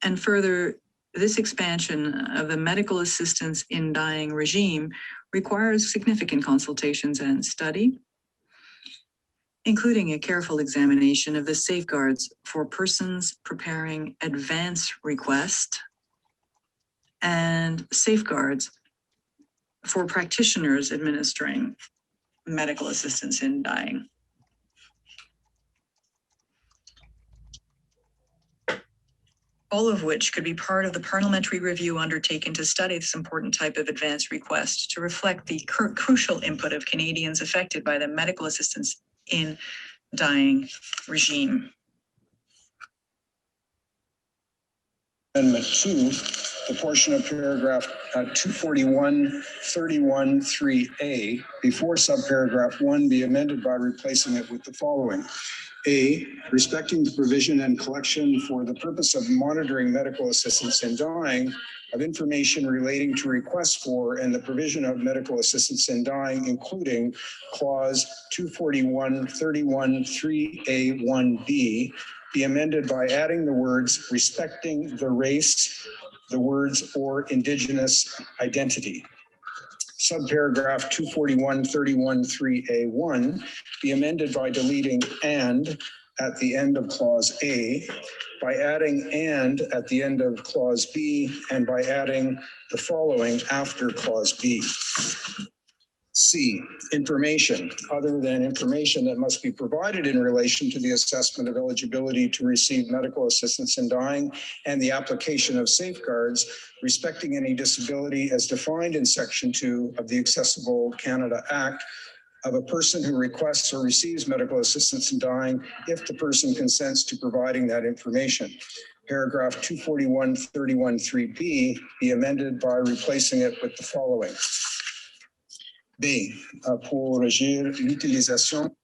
And further, this expansion of the medical assistance in dying regime requires significant consultations and study, including a careful examination of the safeguards for persons preparing advance request and safeguards for practitioners administering medical assistance in dying. All of which could be part of the parliamentary review undertaken to study this important type of advance request to reflect the crucial input of Canadians affected by the medical assistance in dying regime. Amendment 2, the portion of paragraph 241.31.3a before subparagraph 1 be amended by replacing it with the following. A, respecting the provision and collection for the purpose of monitoring medical assistance in dying of information relating to requests for and the provision of medical assistance in dying, including clause 241.31.3a.1b, be amended by adding the words respecting the race, the words or indigenous identity. Subparagraph 241.31.3a.1 be amended by deleting and at the end of clause A, by adding and at the end of clause B, and by adding the following after clause B. C, information other than information that must be provided in relation to the assessment of eligibility to receive medical assistance in dying and the application of safeguards respecting any disability as defined in Section 2 of the Accessible Canada Act of a person who requests or receives medical assistance in dying if the person consents to providing that information. Paragraph 241.31.3b be amended by replacing it with the following. B, pour régir l'utilisation.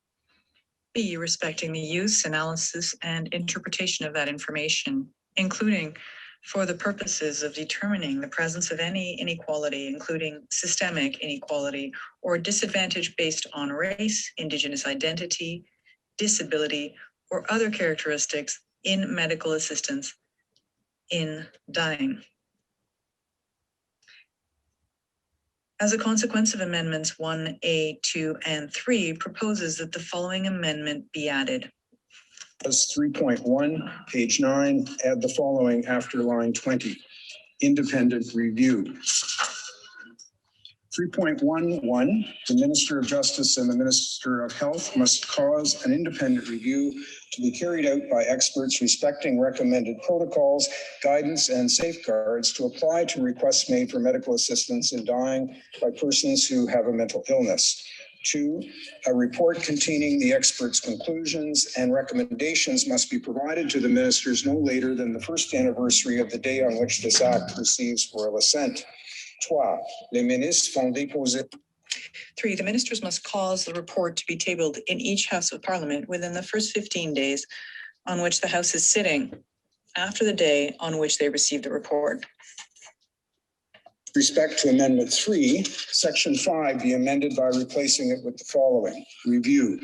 B, respecting the use, analysis, and interpretation of that information, including for the purposes of determining the presence of any inequality, including systemic inequality or disadvantage based on race, indigenous identity, disability, or other characteristics in medical assistance in dying. As a consequence of amendments 1A, 2, and 3 proposes that the following amendment be added. As 3.1, page 9, add the following after line 20, independent review. 3.11, the Minister of Justice and the Minister of Health must cause an independent review to be carried out by experts respecting recommended protocols, guidance, and safeguards to apply to requests made for medical assistance in dying by persons who have a mental illness. 2, a report containing the experts' conclusions and recommendations must be provided to the ministers no later than the first anniversary of the day on which this act receives royal assent. 3, les ministres font déposer. 3, the ministers must cause the report to be tabled in each House of Parliament within the first 15 days on which the House is sitting, after the day on which they receive the report. Respect to Amendment 3, Section 5 be amended by replacing it with the following. Review.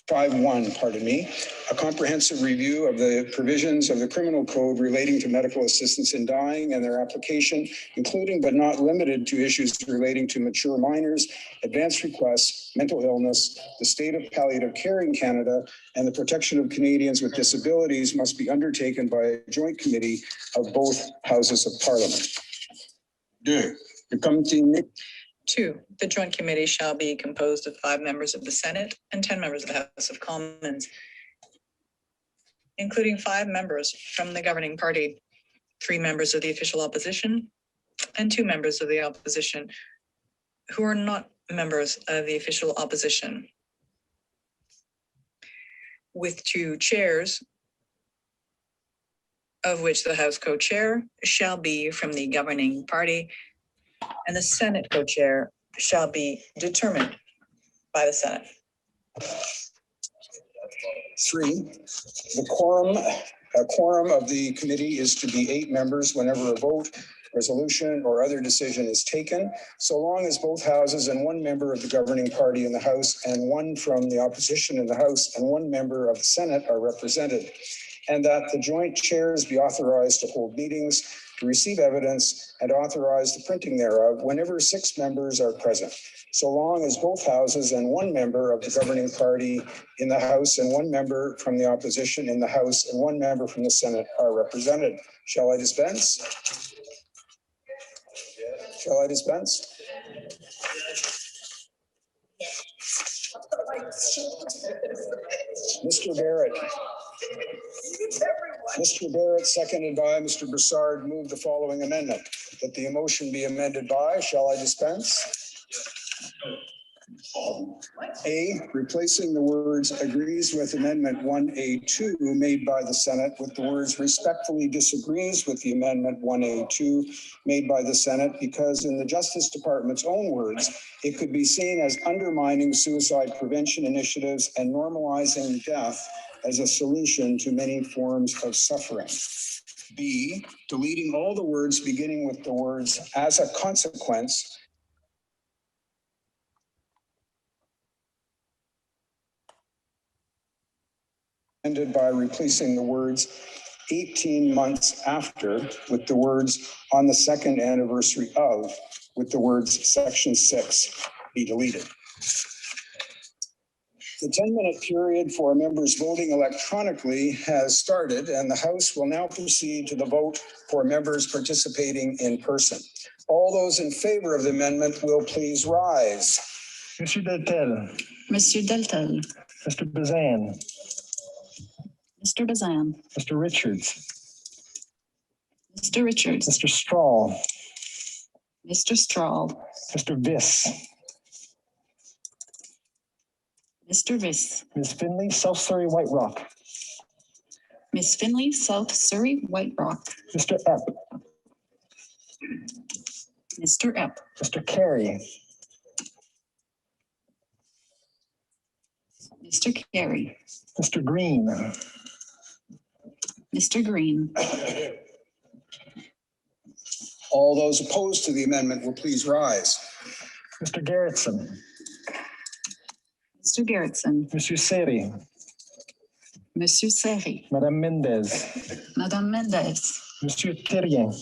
5.1, a comprehensive review of the provisions of the criminal code relating to medical assistance in dying and their application, including but not limited to issues relating to mature minors, advance requests, mental illness, the state of palliative care in Canada, and the protection of Canadians with disabilities must be undertaken by a joint committee of both Houses of Parliament. 2, the committee. 2, the Joint Committee shall be composed of 5 members of the Senate and 10 members of the House of Commons, including 5 members from the governing party, 3 members of the official opposition, and 2 members of the opposition who are not members of the official opposition, with 2 chairs, of which the House co-chair shall be from the governing party, and the Senate co-chair shall be determined by the Senate. 3, a quorum of the committee is to be 8 members whenever a vote, resolution, or other decision is taken, so long as both houses and 1 member of the governing party in the House and 1 from the opposition in the House and 1 member of the Senate are represented, and that the joint chairs be authorized to hold meetings, to receive evidence, and authorize the printing thereof whenever 6 members are present, so long as both houses and 1 member of the governing party in the House and 1 member from the opposition in the House and 1 member from the Senate are represented. Shall I dispense? Shall I dispense? Mr. Barrett. Mr. Barrett, seconded by Mr. Broussard, moved the following amendment, that the motion be amended by, shall I dispense? A, replacing the words agrees with Amendment 1A2 made by the Senate with the words respectfully disagrees with the Amendment 1A2 made by the Senate, because in the Justice Department's own words, it could be seen as undermining suicide prevention initiatives and normalizing death as a solution to many forms of suffering. B, deleting all the words beginning with the words as a consequence ended by replacing the words 18 months after with the words on the second anniversary of with the words section 6 be deleted. The 10-minute period for members voting electronically has started, and the House will now proceed to the vote for members participating in person. All those in favor of the amendment will please rise. Monsieur Deltel. Monsieur Deltel. Mr. Bazan. Mr. Bazan. Mr. Richards. Mr. Richards. Mr. Strahl. Mr. Strahl. Mr. Viss. Mr. Viss. Ms. Finley, South Surrey, White Rock. Miss Finley, South Surrey, White Rock. Mr. Epp. Mr. Epp. Mr. Carey. Mr. Carey. Mr. Green. Mr. Green. All those opposed to the amendment will please rise. Mr. Garrettson. Mr. Garrettson. Monsieur Seri. Monsieur Seri. Madame Mendez. Madame Mendez. Monsieur Terrien.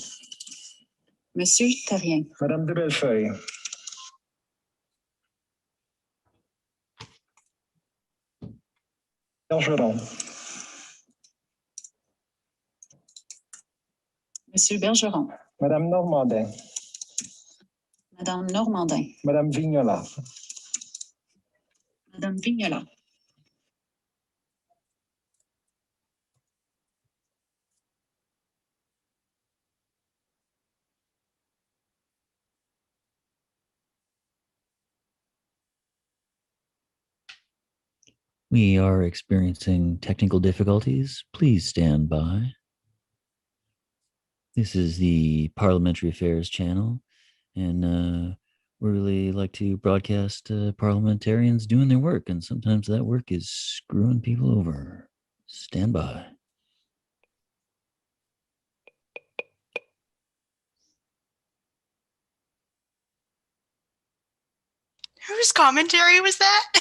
Monsieur Terrien. Madame de Bellefeuille. Bergeron. Monsieur Bergeron. Madame Normandin. Madame Normandin. Madame Vignola. Madame Vignola. We are experiencing technical difficulties. Please stand by. This is the Parliamentary Affairs channel, and we really like to broadcast parliamentarians doing their work, and sometimes that work is screwing people over. Stand by. Whose commentary was that?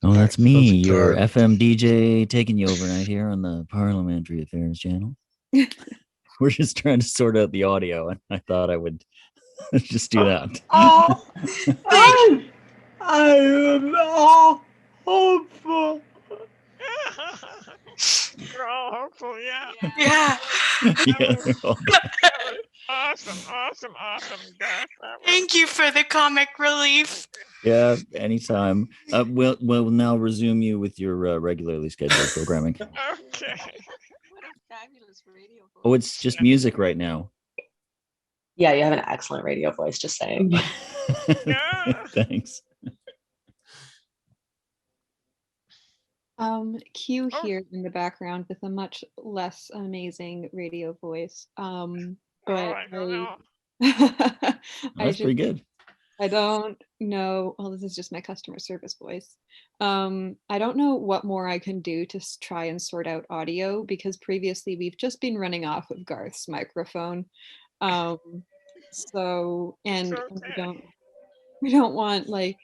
Oh, that's me, your FM DJ, taking you overnight here on the Parliamentary Affairs channel. We're just trying to sort out the audio, and I thought I would just do that. Oh, I am all hopeful. We're all hopeful, yeah. Yeah. Yeah, they're all- Awesome. Gosh, Thank you for the comic relief. yeah, anytime. We'll now resume you with your regularly scheduled programming. okay. What a fabulous radio voice. Oh, it's just music right now. Yeah, you have an excellent radio voice, just saying. Thanks. Q here in the background with a much less amazing radio voice. But I don't know. That's pretty good. I don't know. Well, this is just my customer service voice. I don't know what more I can do to try and sort out audio because previously we've just been running off of Garth's microphone. So, and we don't want like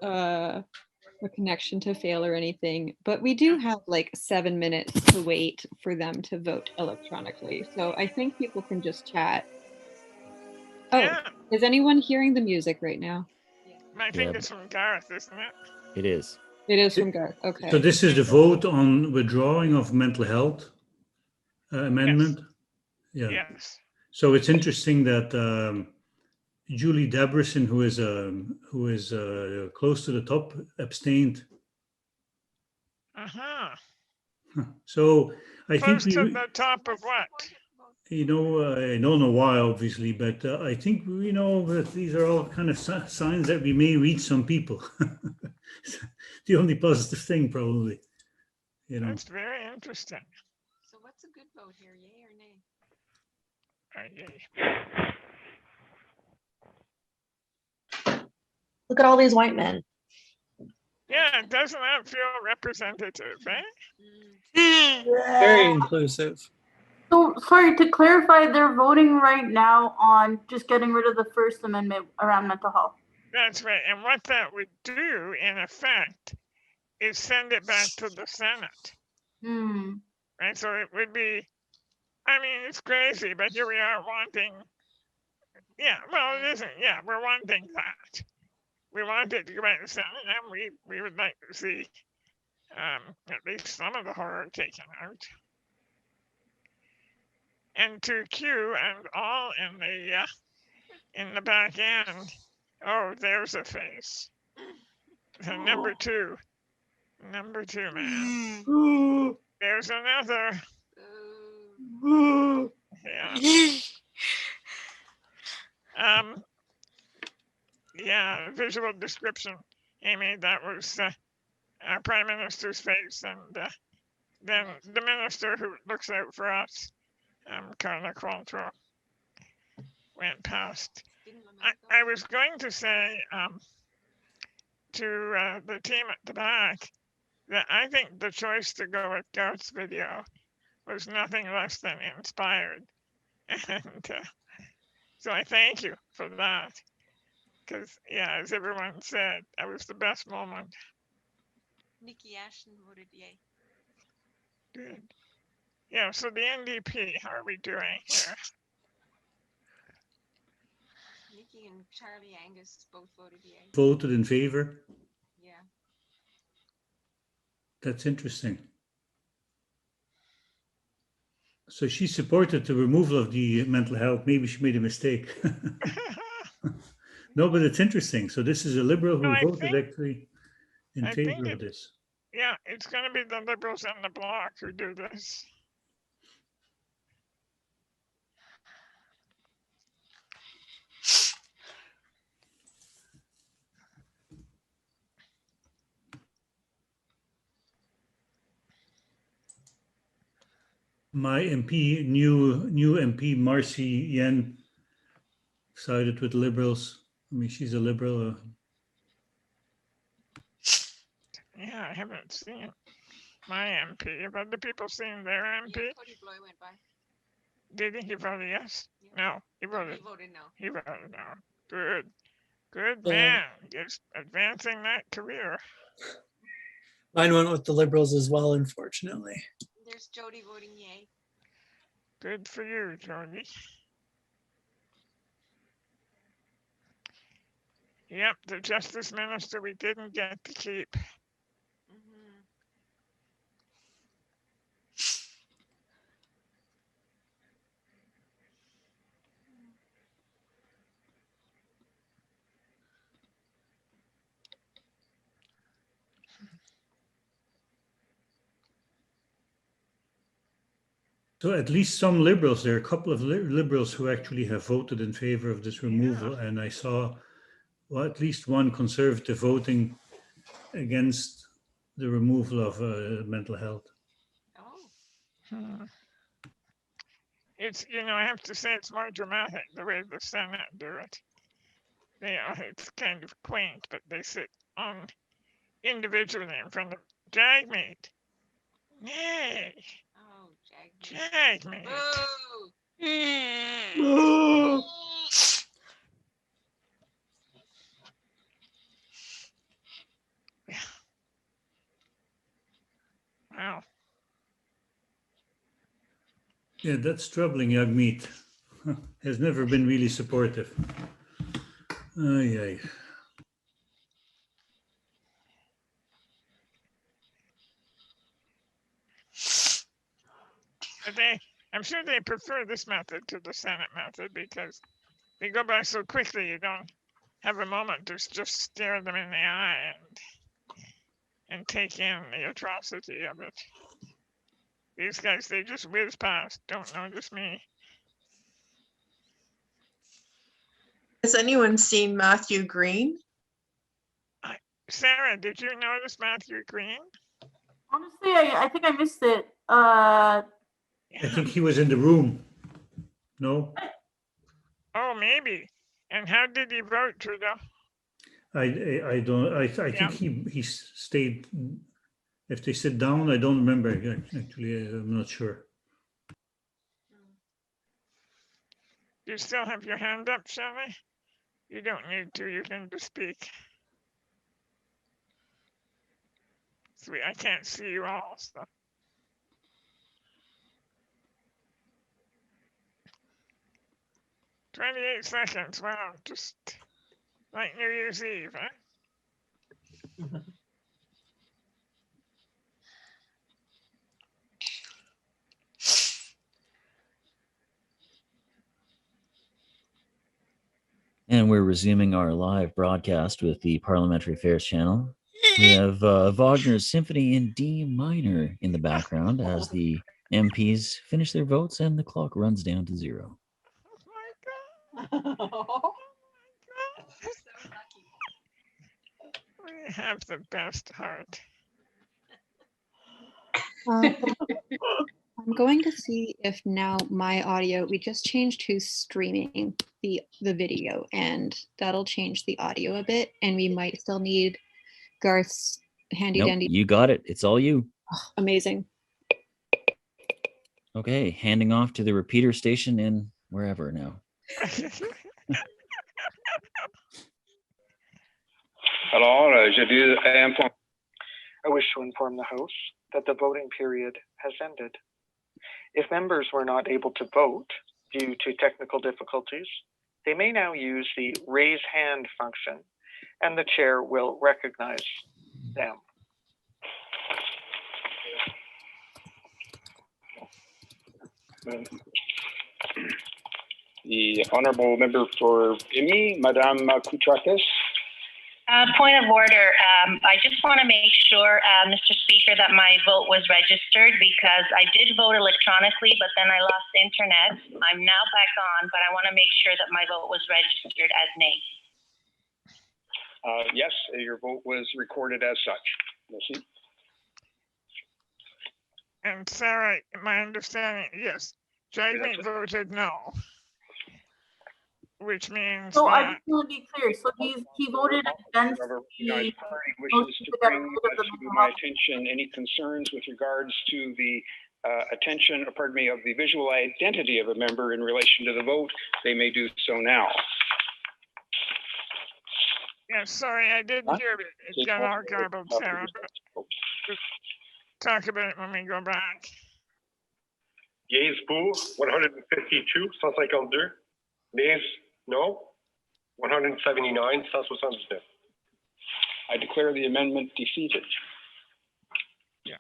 a connection to fail or anything, but we do have like 7 minutes to wait for them to vote electronically. So I think people can just chat. Oh, is anyone hearing the music right now? I think it's from Garth, isn't it? It is. It is from Garth. Okay. So this is the vote on withdrawing of mental health amendment. Yeah. Yes. So it's interesting that Julie Debreson, who is close to the top, abstained. Uh-huh. So I think Close to the top of what? I don't know why, obviously, but I think we know that these are all kind of signs that we may reach some people. The only positive thing, probably. That's very interesting. So what's a good vote here, yay or nay? Yay. Look at all these white men. Yeah, doesn't that feel representative, eh? Very inclusive. So, sorry, to clarify, they're voting right now on just getting rid of the First Amendment around mental health. That's right. And what that would do, in effect, is send it back to the Senate. Right? So it would be, I mean, it's crazy, but here we are wanting, well, it isn't. Yeah, we're wanting that. We want it to go back to the Senate, and we would like to see at least some of the horror taken out. And to Q and all in the back end, oh, there's a face. So number two, man. There's another. Yeah. Yeah, visual description, Amy, that was our Prime Minister's face, and then the minister who looks out for us, Carla Qualtrough, went past. I was going to say to the team at the back that I think the choice to go with Garth's video was nothing less than inspired. And so I thank you for that. Because, yeah, as everyone said, that was the best moment. Nikki Ashton voted yay. Good. Yeah, so the NDP, how are we doing here? Nikki and Charlie Angus both voted yay. Voted in favor. Yeah. That's interesting. So she supported the removal of the mental health. Maybe she made a mistake. No, but it's interesting. So this is a liberal who voted actually in favor of this. Yeah, it's going to be the Liberals and the Bloc who do this. My MP, new MP, Marcy Yen, sided with Liberals. I mean, she's a Liberal. Yeah, I haven't seen my MP. Have other people seen their MP? Yeah, Cody Bloy went by. Did he vote yes? No, he voted. He voted no. He voted no. Good. Good Yeah. man. Just advancing that career. Mine went with the Liberals as well, unfortunately. There's Jody voting yay. Good for you, Jody. Yep, the Justice Minister we didn't get to keep. So at least some Liberals, there are a couple of Liberals who actually have voted in favor of this removal. And I saw at least one Conservative voting against the removal of mental health. It's, I have to say it's more dramatic the way the Senate do it. it's kind of quaint, but they sit on individually in front of Jagmeet. Yay! Oh, Jagmeet. Wow. Yeah, that's troubling. Jagmeet has never been really supportive. Ay, ay. But I'm sure they prefer this method to the Senate method because they go by so quickly. You don't have a moment to just stare them in the eye and take in the atrocity of it. These guys, they just whiz past. Don't notice me. Has anyone seen Matthew Green? Sarah, did you notice Matthew Green? Honestly, I think I missed it. I think he was in the room. No? Oh, maybe. And how did he vote, Trudeau? I don't, I think he stayed. If they sit down, I don't remember. Actually, I'm not sure. You still have your hand up, Shelley? You don't need to. You can just speak. Sweet. I can't see you all, so. "28 seconds. Wow, just like New Year's Eve, huh?" And we're resuming our live broadcast with the Parliamentary Affairs channel. We have Wagner's Symphony in D minor in the background as the MPs finish their votes and the clock runs down to 0. We have the best heart. I'm going to see if now my audio, we just changed to streaming the video, and that'll change the audio a bit, and we might still need Garth's handy Nope, dandy. you got it. It's all you. Amazing. Okay, handing off to the repeater station in wherever now. I wish to inform the House that the voting period has ended. If members were not able to vote due to technical difficulties, they may now use the raise hand function, and the chair will recognize them. The honourable member for IMI, Madame Koutrakis. Point of order. I just want to make sure, Mr. Speaker, that my vote was registered because I did vote electronically, but then I lost internet. I'm now back on, but I want to make sure that my vote was registered as nay. Yes, your vote was recorded as such. Merci. And Sarah, my understanding, yes, Jagmeet voted no, which means So I that just want to be clear. So he voted against However, the United Party motion wishes to to get bring rid of the to mental my health. attention any concerns with regards to the of the visual identity of a member in relation to the vote. They may do so now. yeah, sorry, I didn't hear it. It got all garbled, Sarah, but we'll talk about it when we go back. Yeas pour 152, 152. Nays no 179, 179. I declare the amendment defeated. Yeah.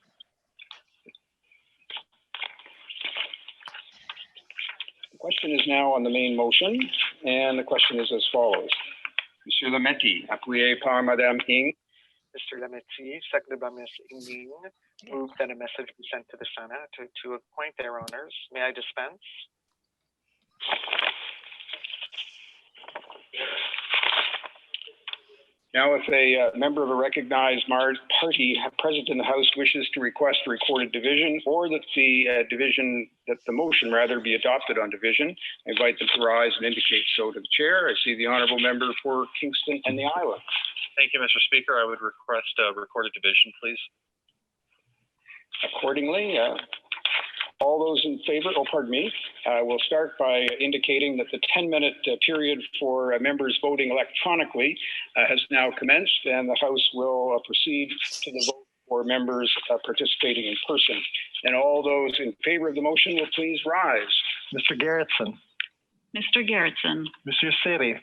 The question is now on the main motion, and the question is as follows. Monsieur Lametti, appuyé par Madame Ing. Mr. Lametti, seconded by Ms. Ing, moved that a message be sent to the Senate to appoint their owners. May I dispense? Now, if a member of a recognized party present in the House wishes to request a recorded division, or that the motion rather be adopted on division, I invite them to rise and indicate so to the chair. I see the honourable member for Kingston and the Islands. Thank you, Mr. Speaker. I would request a recorded division, please. Accordingly, all those in favor, we'll start by indicating that the 10-minute period for members voting electronically has now commenced, and the House will proceed to the vote for members participating in person. And all those in favor of the motion will please rise. Mr. Gerritsen. Mr. Gerritsen. Monsieur Seri.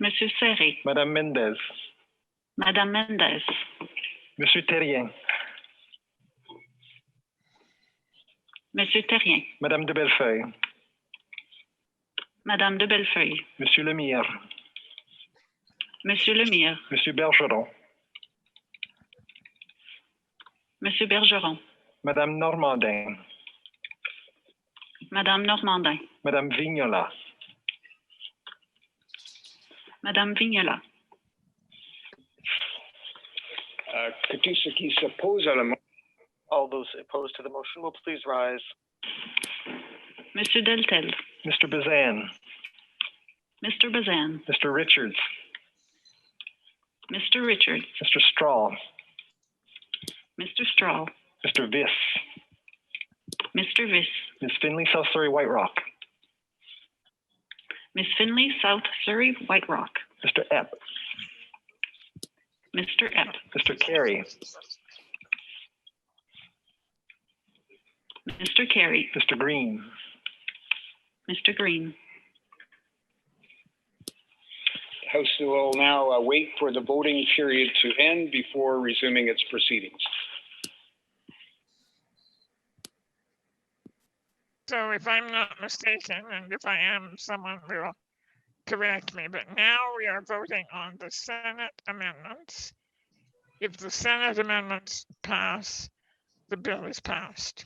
Monsieur Seri. Madame Mendez. Madame Mendez. Monsieur Terrien. Monsieur Terrien. Madame de Bellefeuille. Madame de Bellefeuille. Monsieur Lemire. Monsieur Lemire. Monsieur Bergeron. Monsieur Bergeron. Madame Normandin. Madame Normandin. Madame Vignola. Madame Vignola. Que tous ceux qui s'opposent à la motion. All those opposed to the motion will please rise. Monsieur Deltel. Mr. Bazan. Mr. Bazan. Mr. Richards. Mr. Richards. Mr. Strahl. Mr. Strahl. Mr. Viss. Mr. Viss. Ms. Finley, South Surrey, White Rock. Miss Finley, South Surrey, White Rock. Mr. Epp. Mr. Epp. Mr. Carey. Mr. Carey. Mr. Green. Mr. Green. The House will now wait for the voting period to end before resuming its proceedings. So if I'm not mistaken, and if I am, someone will correct me, but now we are voting on the Senate amendments. If the Senate amendments pass, the bill is passed.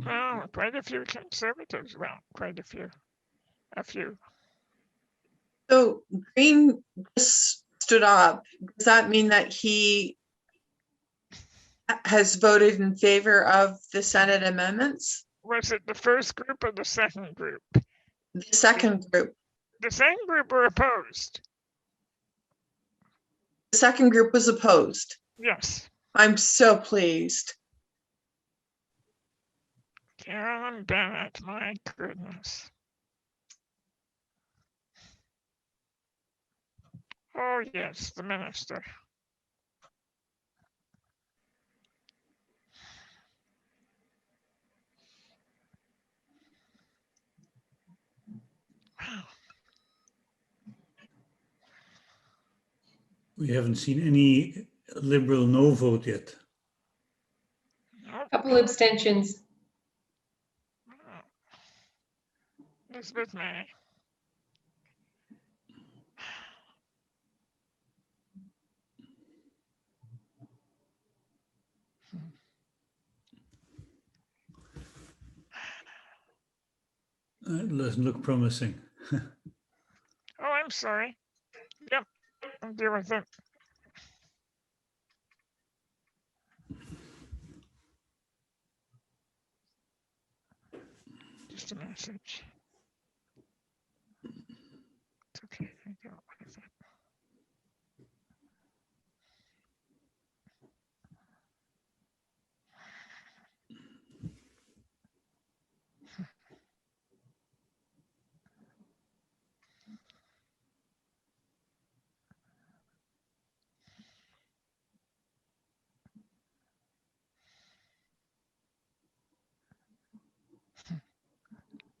Oh, quite a few conservatives. Well, quite a few. A few. So Green just stood up. Does that mean that he has voted in favor of the Senate amendments? Was it the first group or the second group? The second group. The second group were opposed. The second group was opposed. Yes. I'm so pleased. Carolyn Bennett, my goodness. Oh, yes, the minister. Wow. We haven't seen any Liberal no vote yet. Couple abstentions. Elizabeth May. It doesn't look promising. Oh, I'm sorry. Yep, I'll deal with it. Just a message. It's okay. I got what is it?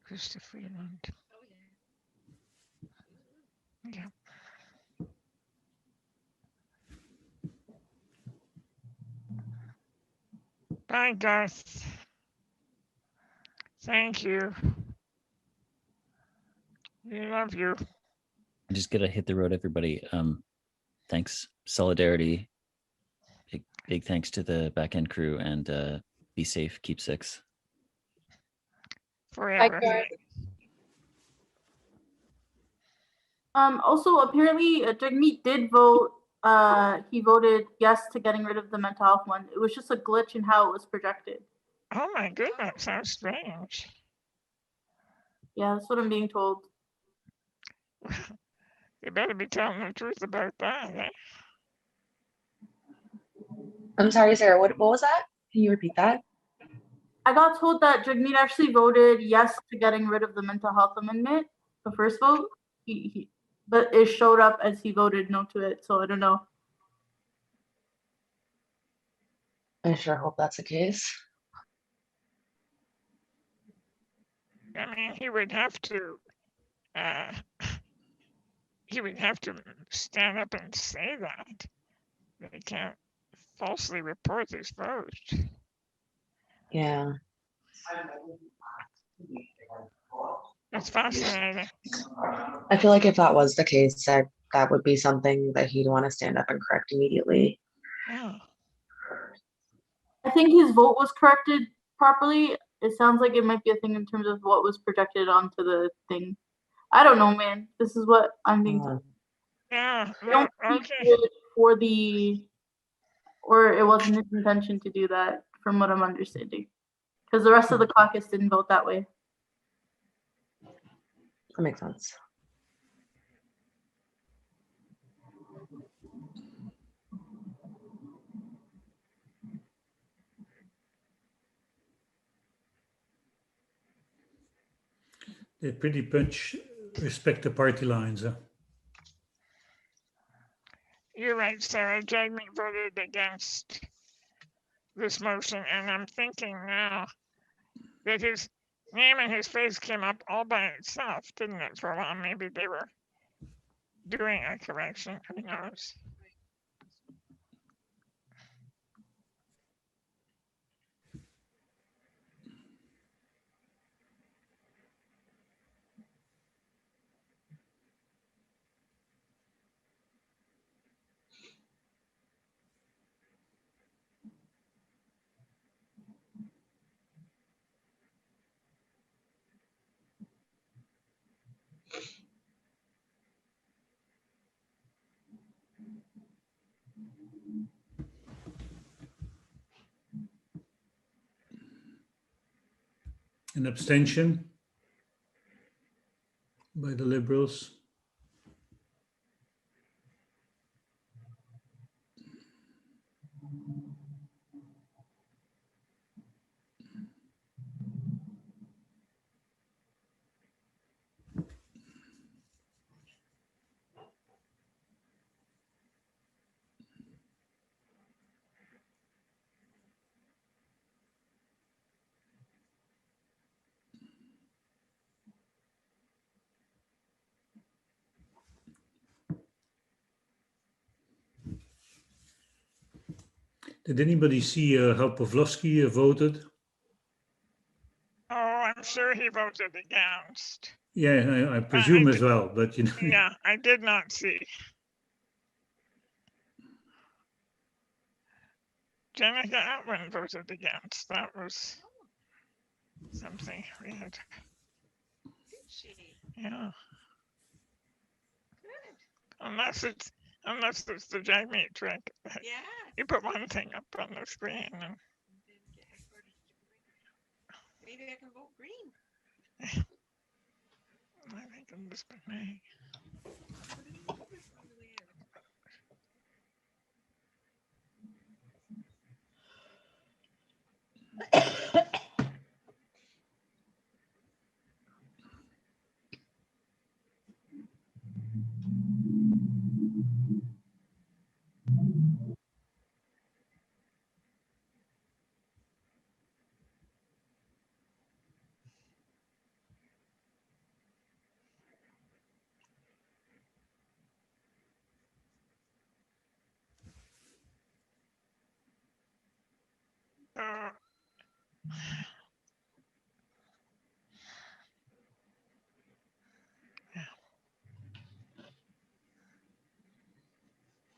Christopher Freeland. Yeah. Bye, Garth. Thank you. We love you. I just gotta hit the road, everybody. Thanks, solidarity. Big thanks to the back end crew, and be safe. Keep 6. Forever. Also, apparently, Jagmeet did vote. He voted yes to getting rid of the mental health one. It was just a glitch in how it was projected. Oh my goodness, how strange. Yeah, that's what I'm being told. You better be telling the truth about that, eh? I'm sorry, Sarah. What was that? Can you repeat that? I got told that Jagmeet actually voted yes to getting rid of the mental health amendment, the first vote. But it showed up as he voted no to it, so I don't know. I sure hope that's the case. I mean, he would have to stand up and say that. They can't falsely report his vote. Yeah. That's fascinating. I feel like if that was the case, that would be something that he'd want to stand up and correct immediately. Yeah. I think his vote was corrected properly. It sounds like it might be a thing in terms of what was projected onto the thing. I don't know, man. This is what I'm being told. Yeah. Don't Okay. for or it wasn't his intention to do that, from what I'm understanding, because the rest of the caucus didn't vote that way. That makes sense. They pretty much respect the party lines. You're right, Sarah. Jagmeet voted against this motion, and I'm thinking now that his name and his face came up all by itself, didn't it, for a while? Maybe they were doing a correction. Who knows? An abstention by the Liberals. Did anybody see how Pavlovsky voted? Oh, I'm sure he voted against. Yeah, I presume as well, but you know. Yeah, I did not see. Jenica Atwin voted against. That was something weird. Yeah. Unless it's the Jagmeet trick. Yeah. You put one thing up on the screen and Maybe I can vote green. I think I'm just me.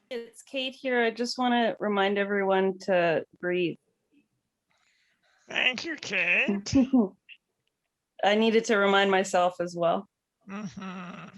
It's Kate here. I just want to remind everyone to breathe. Thank you, Kate. I needed to remind myself as well. Mhm.